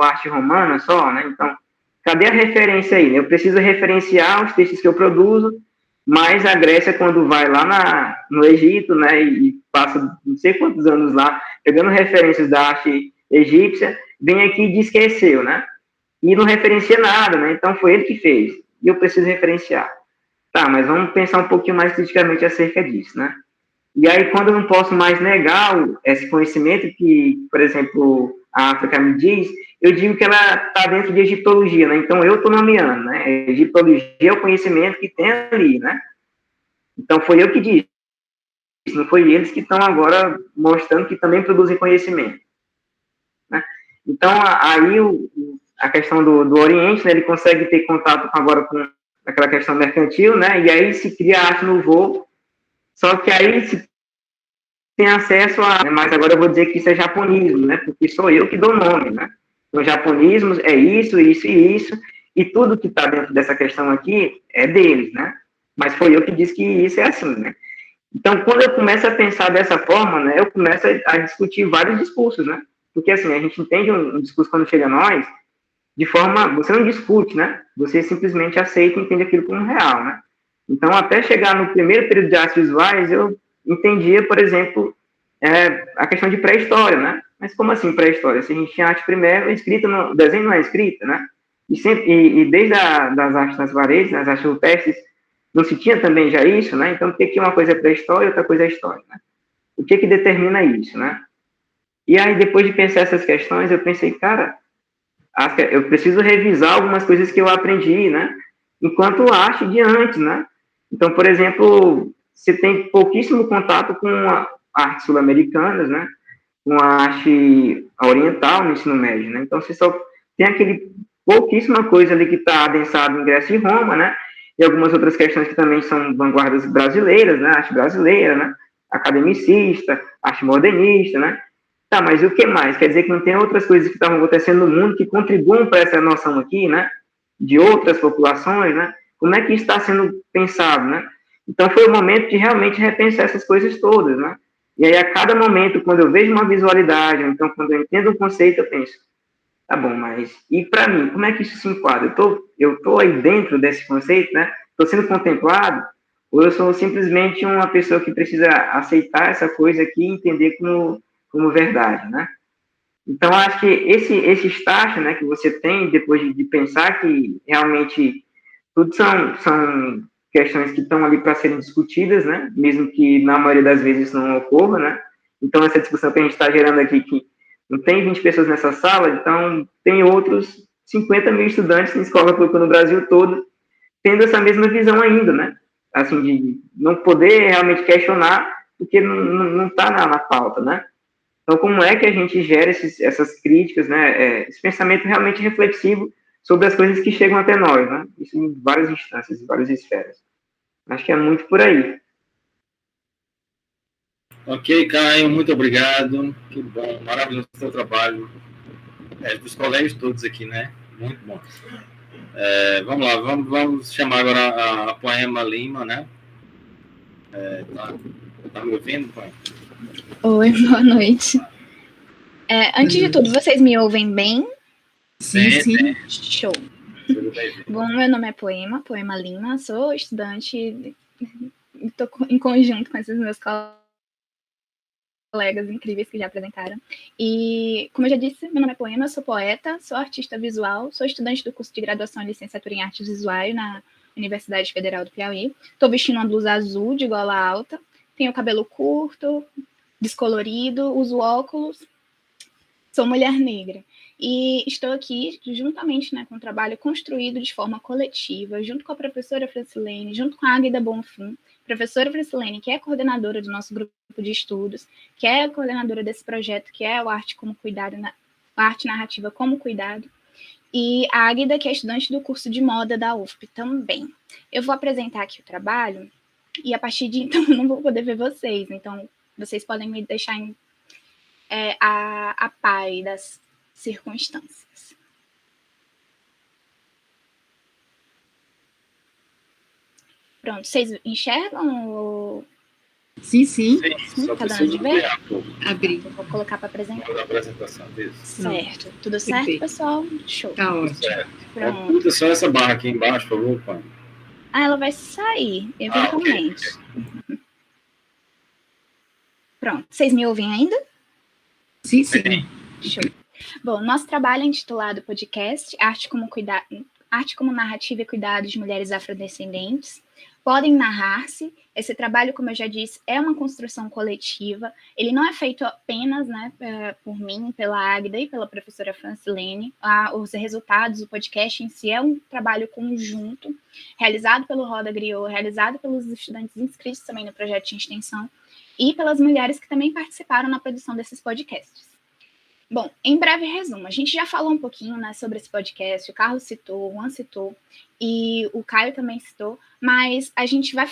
arte romana só, né? Então, cadê a referência aí? Eu preciso referenciar os textos que eu produzo, mas a Grécia, quando vai lá no Egito, né, e passa não sei quantos anos lá, pegando referências da arte egípcia, vem aqui e diz que esqueceu, né? E não referencia nada, né? Então, foi ele que fez. E eu preciso referenciar. Tá, mas vamos pensar um pouquinho mais criticamente acerca disso, né? E aí, quando eu não posso mais negar esse conhecimento que, por exemplo, a África me diz, eu digo que ela está dentro de egiptologia, né? Então, eu estou nomeando, né? Egiptologia é o conhecimento que tem ali, né? Então, foi eu que disse, não foi eles que estão agora mostrando que também produzem conhecimento, né? Então, aí a questão do Oriente, né? Ele consegue ter contato agora com aquela questão mercantil, né? E aí se cria a arte no voo, só que aí se tem acesso a... Mas agora eu vou dizer que isso é japonismo, né? Porque sou eu que dou nome, né? Então, japonismo é isso, isso e isso, e tudo que está dentro dessa questão aqui é deles, né? Mas foi eu que disse que isso é assim, né? Então, quando eu começo a pensar dessa forma, né, eu começo a discutir vários discursos, né? Porque, assim, a gente entende um discurso quando chega a nós, de forma... Você não discute, né? Você simplesmente aceita e entende aquilo como real, né? Então, até chegar no primeiro período de artes visuais, eu entendia, por exemplo, a questão de pré-história, né? Mas como assim pré-história? Se a gente tinha arte primeiro, escrita, o desenho não é escrita, né? E desde das artes nas paredes, nas artes rupestres, não se tinha também já isso, né? Então, o que uma coisa é pré-história e outra coisa é história, né? O que determina isso, né? E aí, depois de pensar essas questões, eu pensei, cara, eu preciso revisar algumas coisas que eu aprendi, né? Enquanto arte de antes, né? Então, por exemplo, você tem pouquíssimo contato com artes sul-americanas, né? Com a arte oriental no ensino médio, né? Então, você só tem aquele pouquíssima coisa ali que está adensado em Grécia e Roma, né? E algumas outras questões que também são vanguardas brasileiras, né? Arte brasileira, né? Academicista, arte modernista, né? Tá, mas o que mais? Quer dizer que não tem outras coisas que estavam acontecendo no mundo que contribuam para essa noção aqui, né? De outras populações, né? Como é que isso está sendo pensado, né? Então, foi o momento de realmente repensar essas coisas todas, né? E aí, a cada momento, quando eu vejo uma visualidade, ou então quando eu entendo um conceito, eu penso, tá bom, mas e para mim, como é que isso se enquadra? Eu tô aí dentro desse conceito, né? Estou sendo contemplado, ou eu sou simplesmente uma pessoa que precisa aceitar essa coisa aqui e entender como verdade, né? Então, acho que esse estágio, né, que você tem depois de pensar que realmente tudo são questões que estão ali para serem discutidas, né? Mesmo que na maioria das vezes isso não ocorra, né? Então, essa discussão que a gente está gerando aqui, que não tem 20 pessoas nessa sala, então tem outros 50 mil estudantes em escola pública no Brasil todo, tendo essa mesma visão ainda, né? Assim, de não poder realmente questionar, porque não está na pauta, né? Então, como é que a gente gera essas críticas, né? Esse pensamento realmente reflexivo sobre as coisas que chegam até nós, né? Isso em várias instâncias, em várias esferas. Acho que é muito por aí. Ok, Caio, muito obrigado. Que bom, maravilhoso o seu trabalho. Dos colegas todos aqui, né? Muito bom. Vamos lá, vamos chamar agora a Poema Lima, né? Tá me ouvindo, Poema? Oi, boa noite. Antes de tudo, vocês me ouvem bem? Sim, sim. Show. Bom, meu nome é Poema Lima, sou estudante, estou em conjunto com esses meus colegas incríveis que já apresentaram. E, como eu já disse, meu nome é Poema, eu sou poeta, sou artista visual, sou estudante do curso de graduação em licenciatura em artes visuais na Universidade Federal do Piauí. Estou vestindo uma blusa azul de gola alta, tenho cabelo curto, descolorido, uso óculos, sou mulher negra. E estou aqui juntamente, né, com um trabalho construído de forma coletiva, junto com a professora Francilene, junto com a Águida Bonfim, professora Francilene, que é coordenadora do nosso grupo de estudos, que é a coordenadora desse projeto, que é o Arte como Cuidado, a Arte Narrativa como Cuidado, e a Águida, que é estudante do curso de moda da UFP também. Eu vou apresentar aqui o trabalho, e a partir de então eu não vou poder ver vocês, então vocês podem me deixar a par das circunstâncias. Pronto, vocês enxergam? Sim, sim. Tá dando de ver? Abri. Eu vou colocar para apresentar. Vou dar a apresentação disso. Certo. Tudo certo, Perfeito. pessoal? Show. Tá ótimo. Certo. Pronto. Oculta só essa barra aqui embaixo, por favor, Poema. Ela vai sair, eventualmente. Ok. Pronto. Vocês me ouvem ainda? Sim, sim. Show. Bom, nosso trabalho é intitulado podcast Arte como Narrativa e Cuidado de Mulheres Afrodescendentes. Podem narrar-se. Esse trabalho, como eu já disse, é uma construção coletiva. Ele não é feito apenas, né, por mim, pela Águida e pela professora Francilene. Os resultados, o podcast em si é um trabalho conjunto, realizado pelo Roda Griot, realizado pelos estudantes inscritos também no projeto de extensão e pelas mulheres que também participaram na produção desses podcasts. Bom, em breve resumo, a gente já falou um pouquinho, né, sobre esse podcast, o Carlos citou, o Juan citou, e o Caio também citou, mas a gente vai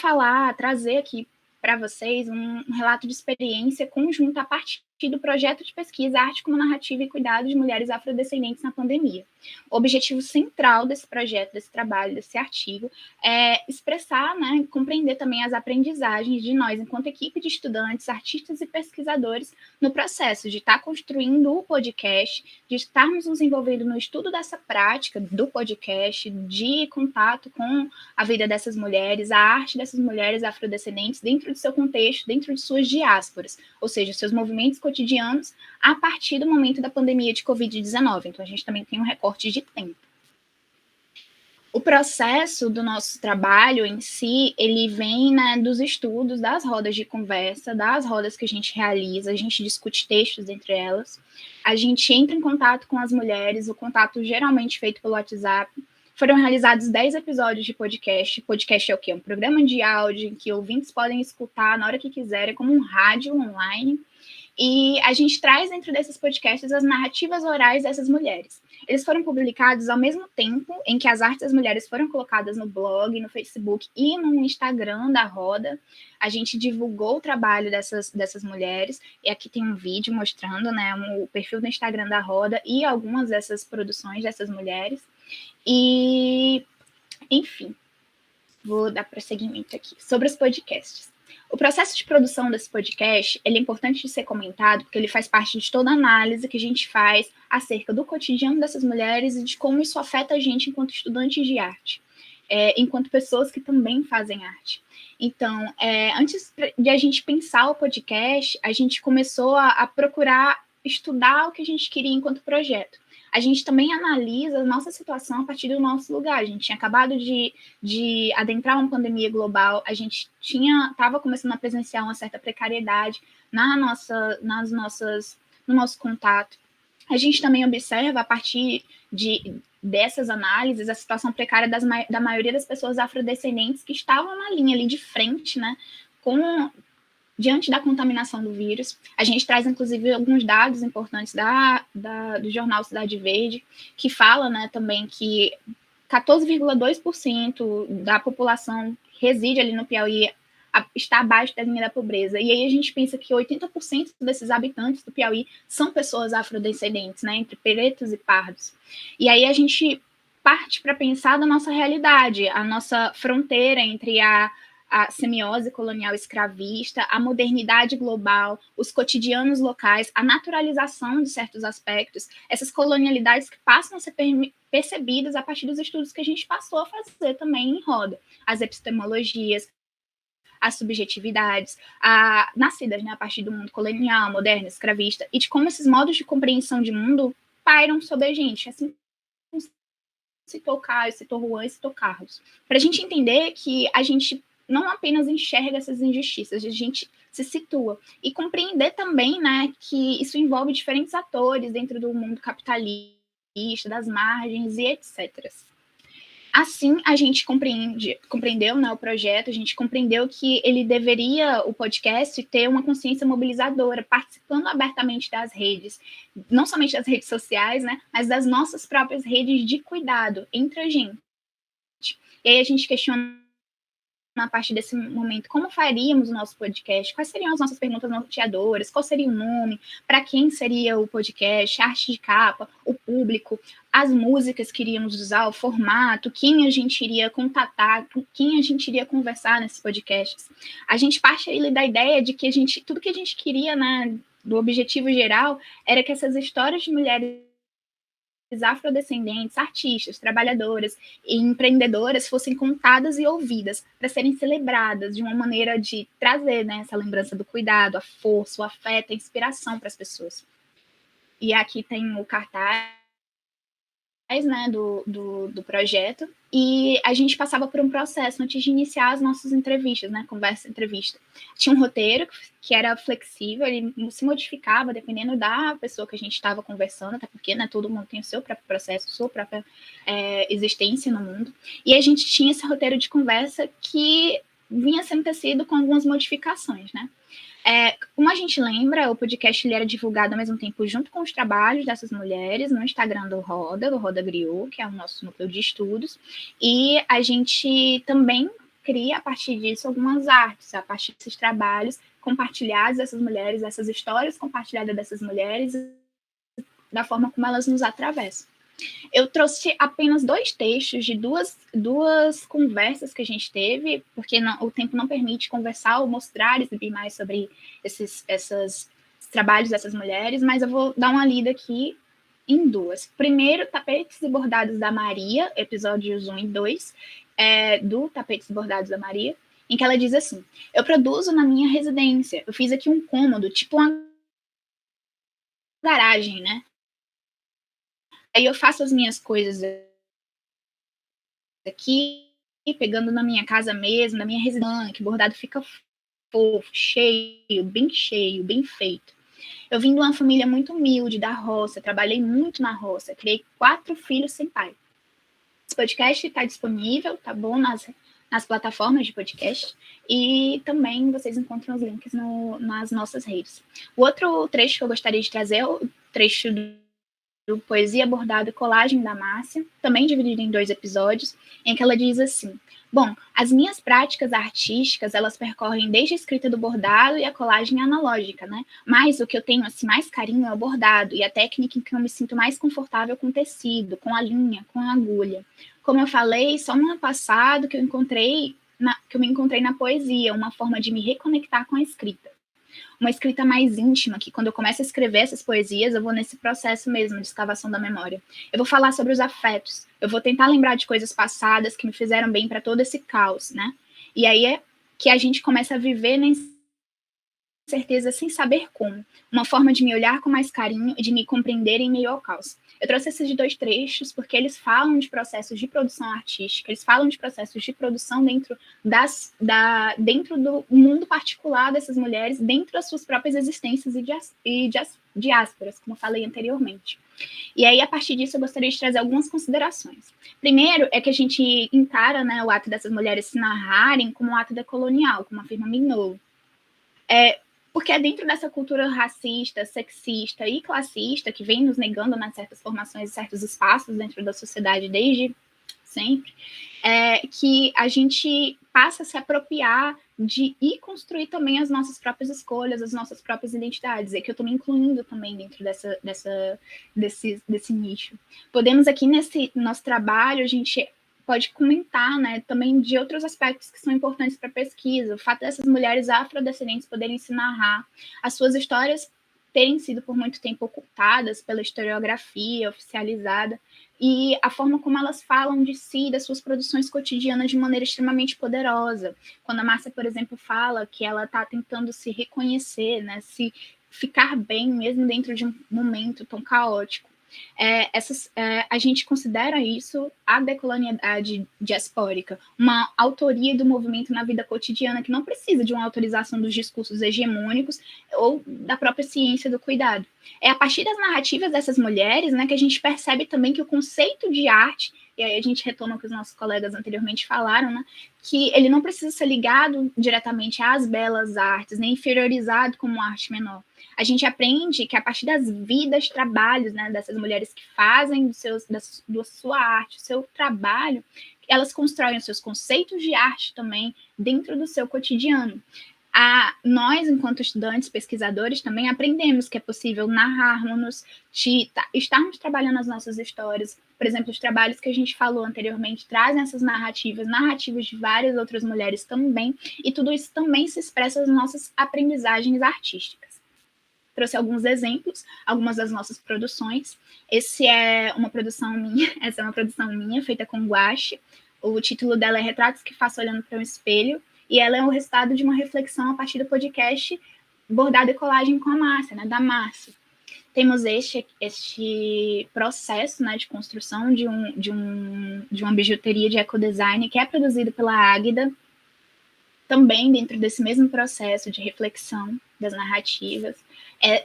trazer aqui para vocês um relato de experiência conjunta a partir do projeto de pesquisa Arte como Narrativa e Cuidado de Mulheres Afrodescendentes na Pandemia. O objetivo central desse projeto, desse trabalho, desse artigo, é expressar, né, compreender também as aprendizagens de nós, enquanto equipe de estudantes, artistas e pesquisadores, no processo de estar construindo o podcast, de estarmos nos envolvendo no estudo dessa prática do podcast, de contato com a vida dessas mulheres, a arte dessas mulheres afrodescendentes dentro do seu contexto, dentro de suas diásporas, ou seja, seus movimentos cotidianos a partir do momento da pandemia de Covid-19. Então, a gente também tem um recorte de tempo. O processo do nosso trabalho em si, ele vem, né, dos estudos, das rodas de conversa, das rodas que a gente realiza, a gente discute textos entre elas, a gente entra em contato com as mulheres, o contato geralmente feito pelo WhatsApp. Foram realizados 10 episódios de podcast. Podcast é o quê? Um programa de áudio em que ouvintes podem escutar na hora que quiserem, como um rádio online. E a gente traz dentro desses podcasts as narrativas orais dessas mulheres. Eles foram publicados ao mesmo tempo em que as artes das mulheres foram colocadas no blog, no Facebook e no Instagram da Roda. A gente divulgou o trabalho dessas mulheres, e aqui tem um vídeo mostrando, né, o perfil do Instagram da Roda e algumas dessas produções dessas mulheres. E, enfim, vou dar prosseguimento aqui sobre os podcasts. O processo de produção desse podcast, ele é importante de ser comentado, porque ele faz parte de toda a análise que a gente faz acerca do cotidiano dessas mulheres e de como isso afeta a gente enquanto estudantes de arte, enquanto pessoas que também fazem arte. Então, antes de a gente pensar o podcast, a gente começou a procurar estudar o que a gente queria enquanto projeto. a gente também analisa a nossa situação a partir do nosso lugar. A gente tinha acabado de adentrar uma pandemia global, a gente estava começando a presenciar uma certa precariedade no nosso contato. A gente também observa, a partir dessas análises, a situação precária da maioria das pessoas afrodescendentes que estavam na linha ali de frente, né, diante da contaminação do vírus. A gente traz, inclusive, alguns dados importantes do jornal Cidade Verde, que fala, né, também que 14,2% da população reside ali no Piauí, está abaixo da linha da pobreza. E aí a gente pensa que 80% desses habitantes do Piauí são pessoas afrodescendentes, né, entre pretos e pardos. E aí a gente parte para pensar da nossa realidade, a nossa fronteira entre a semiose colonial escravista, a modernidade global, os cotidianos locais, a naturalização de certos aspectos, essas colonialidades que passam a ser percebidas a partir dos estudos que a gente passou a fazer também em roda, as epistemologias, as subjetividades, nascidas, né, a partir do mundo colonial, moderno, escravista, e de como esses modos de compreensão de mundo pairam sobre a gente, assim como citou Caio, citou Juan e citou Carlos. Para a gente entender que a gente não apenas enxerga essas injustiças, a gente se situa. E compreender também, né, que isso envolve diferentes atores dentro do mundo capitalista, das margens e etc. Assim, a gente compreendeu, né, o projeto, a gente compreendeu que o podcast, ter uma consciência mobilizadora, participando abertamente das redes, não somente das redes sociais, né, mas das nossas próprias redes de cuidado entre a gente. E aí a gente questiona, a partir desse momento, como faríamos o nosso podcast, quais seriam as nossas perguntas norteadoras, qual seria o nome, para quem seria o podcast, a arte de capa, o público, as músicas que iríamos usar, o formato, quem a gente iria contatar, com quem a gente iria conversar nesses podcasts. A gente parte aí da ideia de que tudo que a gente queria, né, do objetivo geral, era que essas histórias de mulheres afrodescendentes, artistas, trabalhadoras e empreendedoras fossem contadas e ouvidas, para serem celebradas de uma maneira de trazer, né, essa lembrança do cuidado, a força, o afeto, a inspiração para as pessoas. E aqui tem o cartaz, né, do projeto, e a gente passava por um processo antes de iniciar as nossas entrevistas, né, conversa-entrevista. Tinha um roteiro que era flexível, ele se modificava dependendo da pessoa que a gente estava conversando, até porque, né, todo mundo tem o seu próprio processo, sua própria existência no mundo, e a gente tinha esse roteiro de conversa que vinha sendo tecido com algumas modificações, né. Como a gente lembra, o podcast ele era divulgado ao mesmo tempo junto com os trabalhos dessas mulheres no Instagram do Roda Griot, que é o nosso núcleo de estudos, e a gente também cria, a partir disso, algumas artes, a partir desses trabalhos compartilhados dessas mulheres, essas histórias compartilhadas dessas mulheres, da forma como elas nos atravessam. Eu trouxe apenas 2 textos de duas conversas que a gente teve, porque o tempo não permite conversar ou mostrar e exibir mais sobre esses trabalhos dessas mulheres, mas eu vou dar uma lida aqui em 2. Primeiro, Tapetes e Bordados da Maria, episódios 1 e 2, do Tapetes e Bordados da Maria, em que ela diz assim: eu produzo na minha residência, eu fiz aqui um cômodo, tipo uma garagem, né? Aí eu faço as minhas coisas aqui, pegando na minha casa mesmo, na minha residência, que o bordado fica fofo, cheio, bem feito. Eu vim de uma família muito humilde, da roça, trabalhei muito na roça, criei 4 filhos sem pai. Esse podcast está disponível, tá bom, nas plataformas de podcast, e também vocês encontram os links nas nossas redes. O outro trecho que eu gostaria de trazer é o trecho do Poesia, Bordado e Colagem da Márcia, também dividido em 2 episódios, em que ela diz assim: bom, as minhas práticas artísticas, elas percorrem desde a escrita do bordado e a colagem analógica, né? Mas o que eu tenho assim, mais carinho é o bordado e a técnica em que eu me sinto mais confortável com o tecido, com a linha, com a agulha. Como eu falei, só no ano passado que eu me encontrei na poesia, uma forma de me reconectar com a escrita. Uma escrita mais íntima, que quando eu começo a escrever essas poesias, eu vou nesse processo mesmo de escavação da memória. Eu vou falar sobre os afetos, eu vou tentar lembrar de coisas passadas que me fizeram bem para todo esse caos, né? E aí é que a gente começa a viver nesse certeza sem saber como, uma forma de me olhar com mais carinho e de me compreender em meio ao caos. Eu trouxe esses 2 trechos porque eles falam de processos de produção artística, eles falam de processos de produção dentro do mundo particular dessas mulheres, dentro das suas próprias existências e diásporas, como eu falei anteriormente. E aí, a partir disso, eu gostaria de trazer algumas considerações. Primeiro, é que a gente encara, né, o ato dessas mulheres se narrarem como um ato decolonial, como afirma Mignolo. Porque é dentro dessa cultura racista, sexista e classista, que vem nos negando, né, certas formações e certos espaços dentro da sociedade desde sempre, que a gente passa a se apropriar e construir também as nossas próprias escolhas, as nossas próprias identidades, que eu estou me incluindo também dentro desse nicho. Podemos aqui, nesse nosso trabalho, a gente pode comentar, né, também de outros aspectos que são importantes para a pesquisa, o fato dessas mulheres afrodescendentes poderem se narrar, as suas histórias terem sido por muito tempo ocultadas pela historiografia oficializada, e a forma como elas falam de si, das suas produções cotidianas de maneira extremamente poderosa. Quando a Márcia, por exemplo, fala que ela está tentando se reconhecer, né, se ficar bem, mesmo dentro de um momento tão caótico. A gente considera isso a decolonialidade diaspórica, uma autoria do movimento na vida cotidiana que não precisa de uma autorização dos discursos hegemônicos ou da própria ciência do cuidado. É a partir das narrativas dessas mulheres, né, que a gente percebe também que o conceito de arte, e aí a gente retoma o que os nossos colegas anteriormente falaram, né, que ele não precisa ser ligado diretamente às belas artes, nem inferiorizado como arte menor. A gente aprende que a partir das vidas, trabalhos, né, dessas mulheres que fazem da sua arte, o seu trabalho, elas constroem os seus conceitos de arte também dentro do seu cotidiano. Nós, enquanto estudantes, pesquisadores, também aprendemos que é possível narrarmos, estarmos trabalhando as nossas histórias. Por exemplo, os trabalhos que a gente falou anteriormente trazem essas narrativas de várias outras mulheres também, e tudo isso também se expressa nas nossas aprendizagens artísticas. Trouxe alguns exemplos, algumas das nossas produções. Essa é uma produção minha, feita com guache. O título dela é Retratos que Faço Olhando para um Espelho, e ela é o resultado de uma reflexão a partir do podcast Bordado e Colagem com a Márcia, né, da Márcia. Temos este processo, né, de construção de uma bijuteria de ecodesign que é produzido pela Águida, também dentro desse mesmo processo de reflexão das narrativas.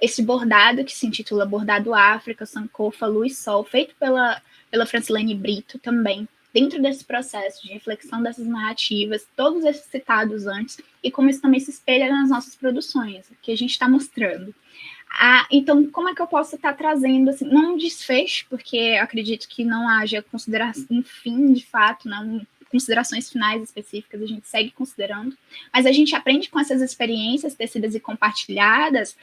Esse bordado, que se intitula Bordado África, Sankofa, Luz Sol, feito pela Francilene Brito também, dentro desse processo de reflexão dessas narrativas, todos esses citados antes, e como isso também se espelha nas nossas produções, que a gente está mostrando. Então, como é que eu posso estar trazendo, assim, não um desfecho, porque acredito que não haja consideração, um fim, de fato, não, considerações finais específicas, a gente segue considerando, mas a gente aprende com essas experiências tecidas e compartilhadas,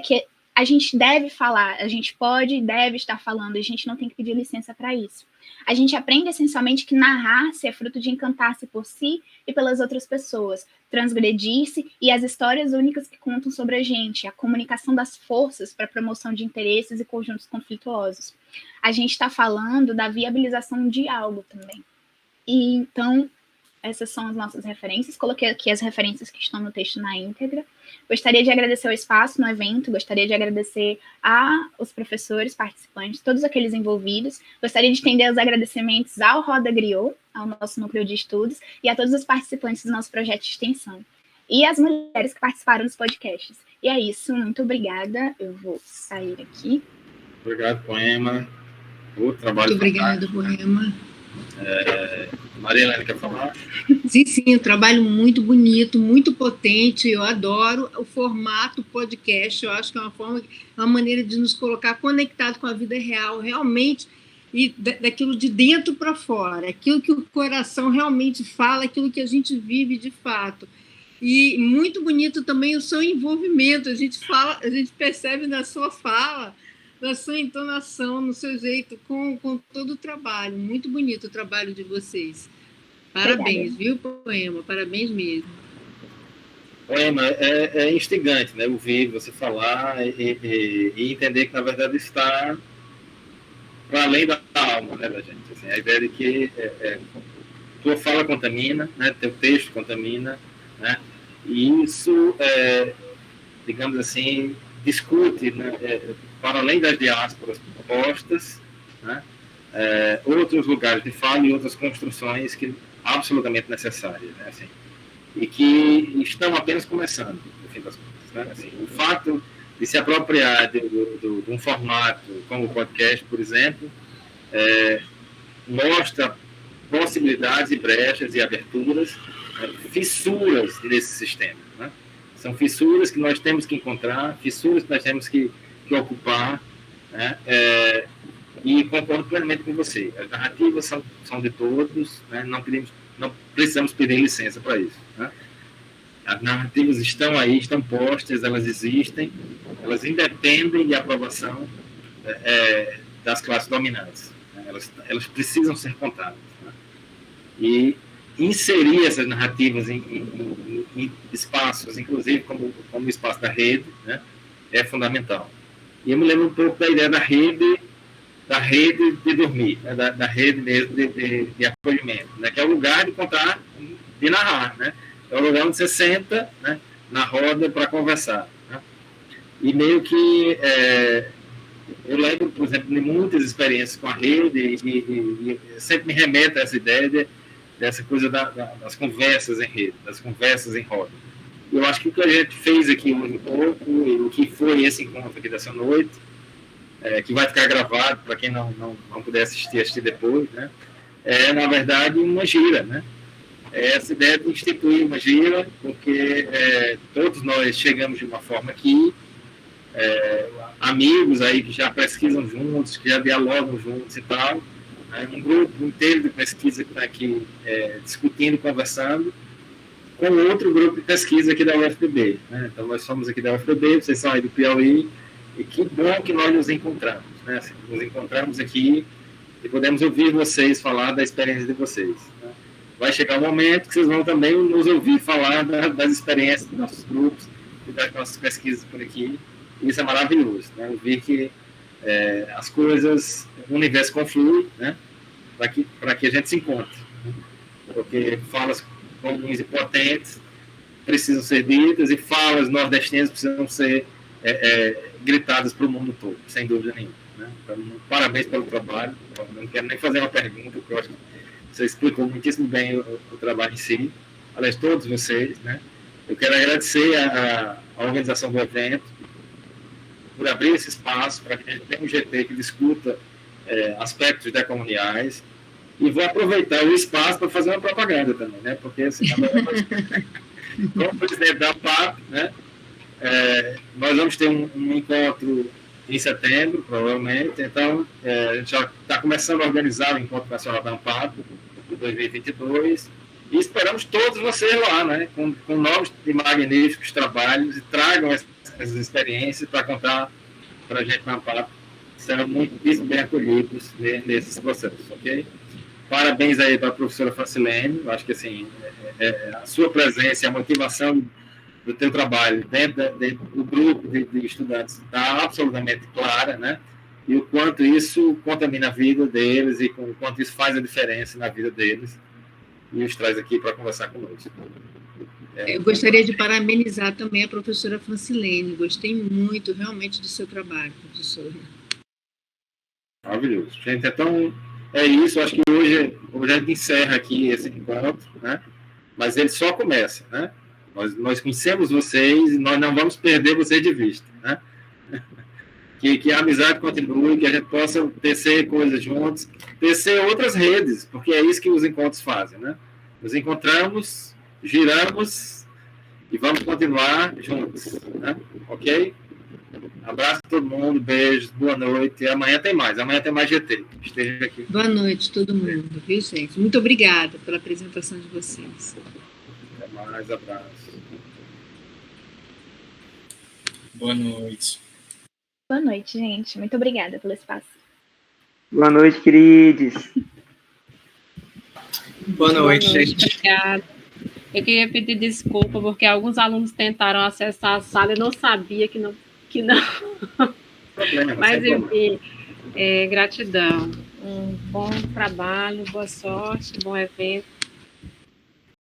que a gente deve falar, a gente pode e deve estar falando, a gente não tem que pedir licença para isso. A gente aprende essencialmente que narrar-se é fruto de encantar-se por si e pelas outras pessoas, transgredir-se e as histórias únicas que contam sobre a gente, a comunicação das forças para a promoção de interesses e conjuntos conflituosos. A gente está falando da viabilização de algo também. E então, essas são as nossas referências. Coloquei aqui as referências que estão no texto na íntegra. Gostaria de agradecer o espaço no evento, gostaria de agradecer aos professores, participantes, todos aqueles envolvidos. Gostaria de estender os agradecimentos ao Roda Griot, ao nosso núcleo de estudos, e a todos os participantes do nosso projeto de extensão. E as mulheres que participaram dos podcasts. E é isso, muito obrigada. Eu vou sair aqui. Obrigado, Poema. O trabalho. Muito obrigada, Poema. Maria Helena, quer falar? Sim, um trabalho muito bonito, muito potente. Eu adoro o formato podcast. Eu acho que é uma maneira de nos colocar conectado com a vida real, realmente, e daquilo de dentro para fora, aquilo que o coração realmente fala, aquilo que a gente vive de fato. E muito bonito também o seu envolvimento. A gente percebe na sua fala, na sua entonação, no seu jeito, com todo o trabalho. Muito bonito o trabalho de vocês. Parabéns, viu, Poema? Parabéns mesmo. Poema, é instigante, né? Ouvir você falar e entender que, na verdade, está para além da alma, né, da gente. Assim, a ideia de que tua fala contamina, né? Teu texto contamina, né? E isso digamos assim, discute, né, para além das diásporas propostas, né, outros lugares de fala e outras construções que absolutamente necessárias, né, assim, e que estão apenas começando, no fim das contas. Né, assim, o fato de se apropriar de um formato como o podcast, por exemplo, mostra possibilidades e brechas e aberturas, fissuras nesse sistema. Né? São fissuras que nós temos que encontrar, fissuras que nós temos que ocupar, né? E concordo plenamente com você. As narrativas são de todos, né? Não precisamos pedir licença para isso. Né? As narrativas estão aí, estão postas, elas existem, elas independem de aprovação das classes dominantes. Né? Elas precisam ser contadas. Né? E inserir essas narrativas em espaços, inclusive como o espaço da rede, né? É fundamental. E eu me lembro um pouco da ideia da rede de dormir, né? da rede mesmo de acolhimento, né? Que é o lugar de contar, de narrar, né? É o lugar onde você senta, né, na roda para conversar. Né? E meio que eu lembro, por exemplo, de muitas experiências com a rede e sempre me remeto a essa ideia dessa coisa das conversas em rede, das conversas em roda. Eu acho que o que a gente fez aqui hoje um pouco, e o que foi esse encontro aqui dessa noite, que vai ficar gravado para quem não puder assistir depois, né, na verdade, uma gira, né? Essa ideia de instituir uma gira, porque todos nós chegamos de uma forma aqui, amigos aí que já pesquisam juntos, que já dialogam juntos e tal, né, um grupo inteiro de pesquisa que está aqui discutindo, conversando, com outro grupo de pesquisa aqui da UFPB. Né? Então, nós somos aqui da UFPB, vocês são aí do Piauí, e que bom que nós nos encontramos. Né? Assim, nos encontramos aqui e podemos ouvir vocês falar da experiência de vocês. Né? Vai chegar um momento que vocês vão também nos ouvir falar das experiências dos nossos grupos e das nossas pesquisas por aqui. E isso é maravilhoso, né? Ouvir que as coisas, o universo conflui, né? Para que a gente se encontre. Né? Porque falas comuns e potentes precisam ser ditas e falas nordestinas precisam ser gritadas para o mundo todo, sem dúvida nenhuma. Né? Então, parabéns pelo trabalho. Eu não quero nem fazer uma pergunta, porque eu acho que você explicou muitíssimo bem o trabalho em si. Aliás, todos vocês, né? Eu quero agradecer a organização do evento por abrir esse espaço para que a gente tenha um GT que discuta aspectos decoloniais, e vou aproveitar o espaço para fazer uma propaganda também, né? Porque, assim, como presidente da ANPAP, né? Nós vamos ter um encontro em setembro, provavelmente. Então, a gente já está começando a organizar o Encontro Nacional da ANPAP de 2022 e esperamos todos vocês lá, né? Com novos e magníficos trabalhos, e tragam essas experiências para contar para a gente na ANPAP. Serão muito bem acolhidos nesses processos, ok? Parabéns aí para a professora Francilene. Eu acho que, assim, a sua presença e a motivação do teu trabalho dentro do grupo de estudantes está absolutamente clara, né? E o quanto isso contamina a vida deles e o quanto isso faz a diferença na vida deles, e os traz aqui para conversar conosco. Eu gostaria de parabenizar também a professora Francilene. Gostei muito, realmente, do seu trabalho, professora. Maravilhoso. Gente, então, é isso. Acho que hoje a gente encerra aqui esse encontro, né? Mas ele só começa, né? Nós conhecemos vocês e nós não vamos perder vocês de vista, né? Que a amizade continue, que a gente possa tecer coisas juntos, tecer outras redes, porque é isso que os encontros fazem, né? Nos encontramos, giramos e vamos continuar juntos, né? Ok? Abraço a todo mundo, beijos, boa noite. E amanhã tem mais GT. Esteja aqui. Boa noite, todo mundo, viu, gente? Muito obrigada pela apresentação de vocês. Até mais, abraço. Boa noite. Boa noite, gente. Muito obrigada pelo espaço. Boa noite, queridos. Boa noite, gente. Obrigada. Eu queria pedir desculpa, porque alguns alunos tentaram acessar a sala e não sabia que não. Problema, Mas, enfim, gratidão. Um bom trabalho, boa sorte, bom evento.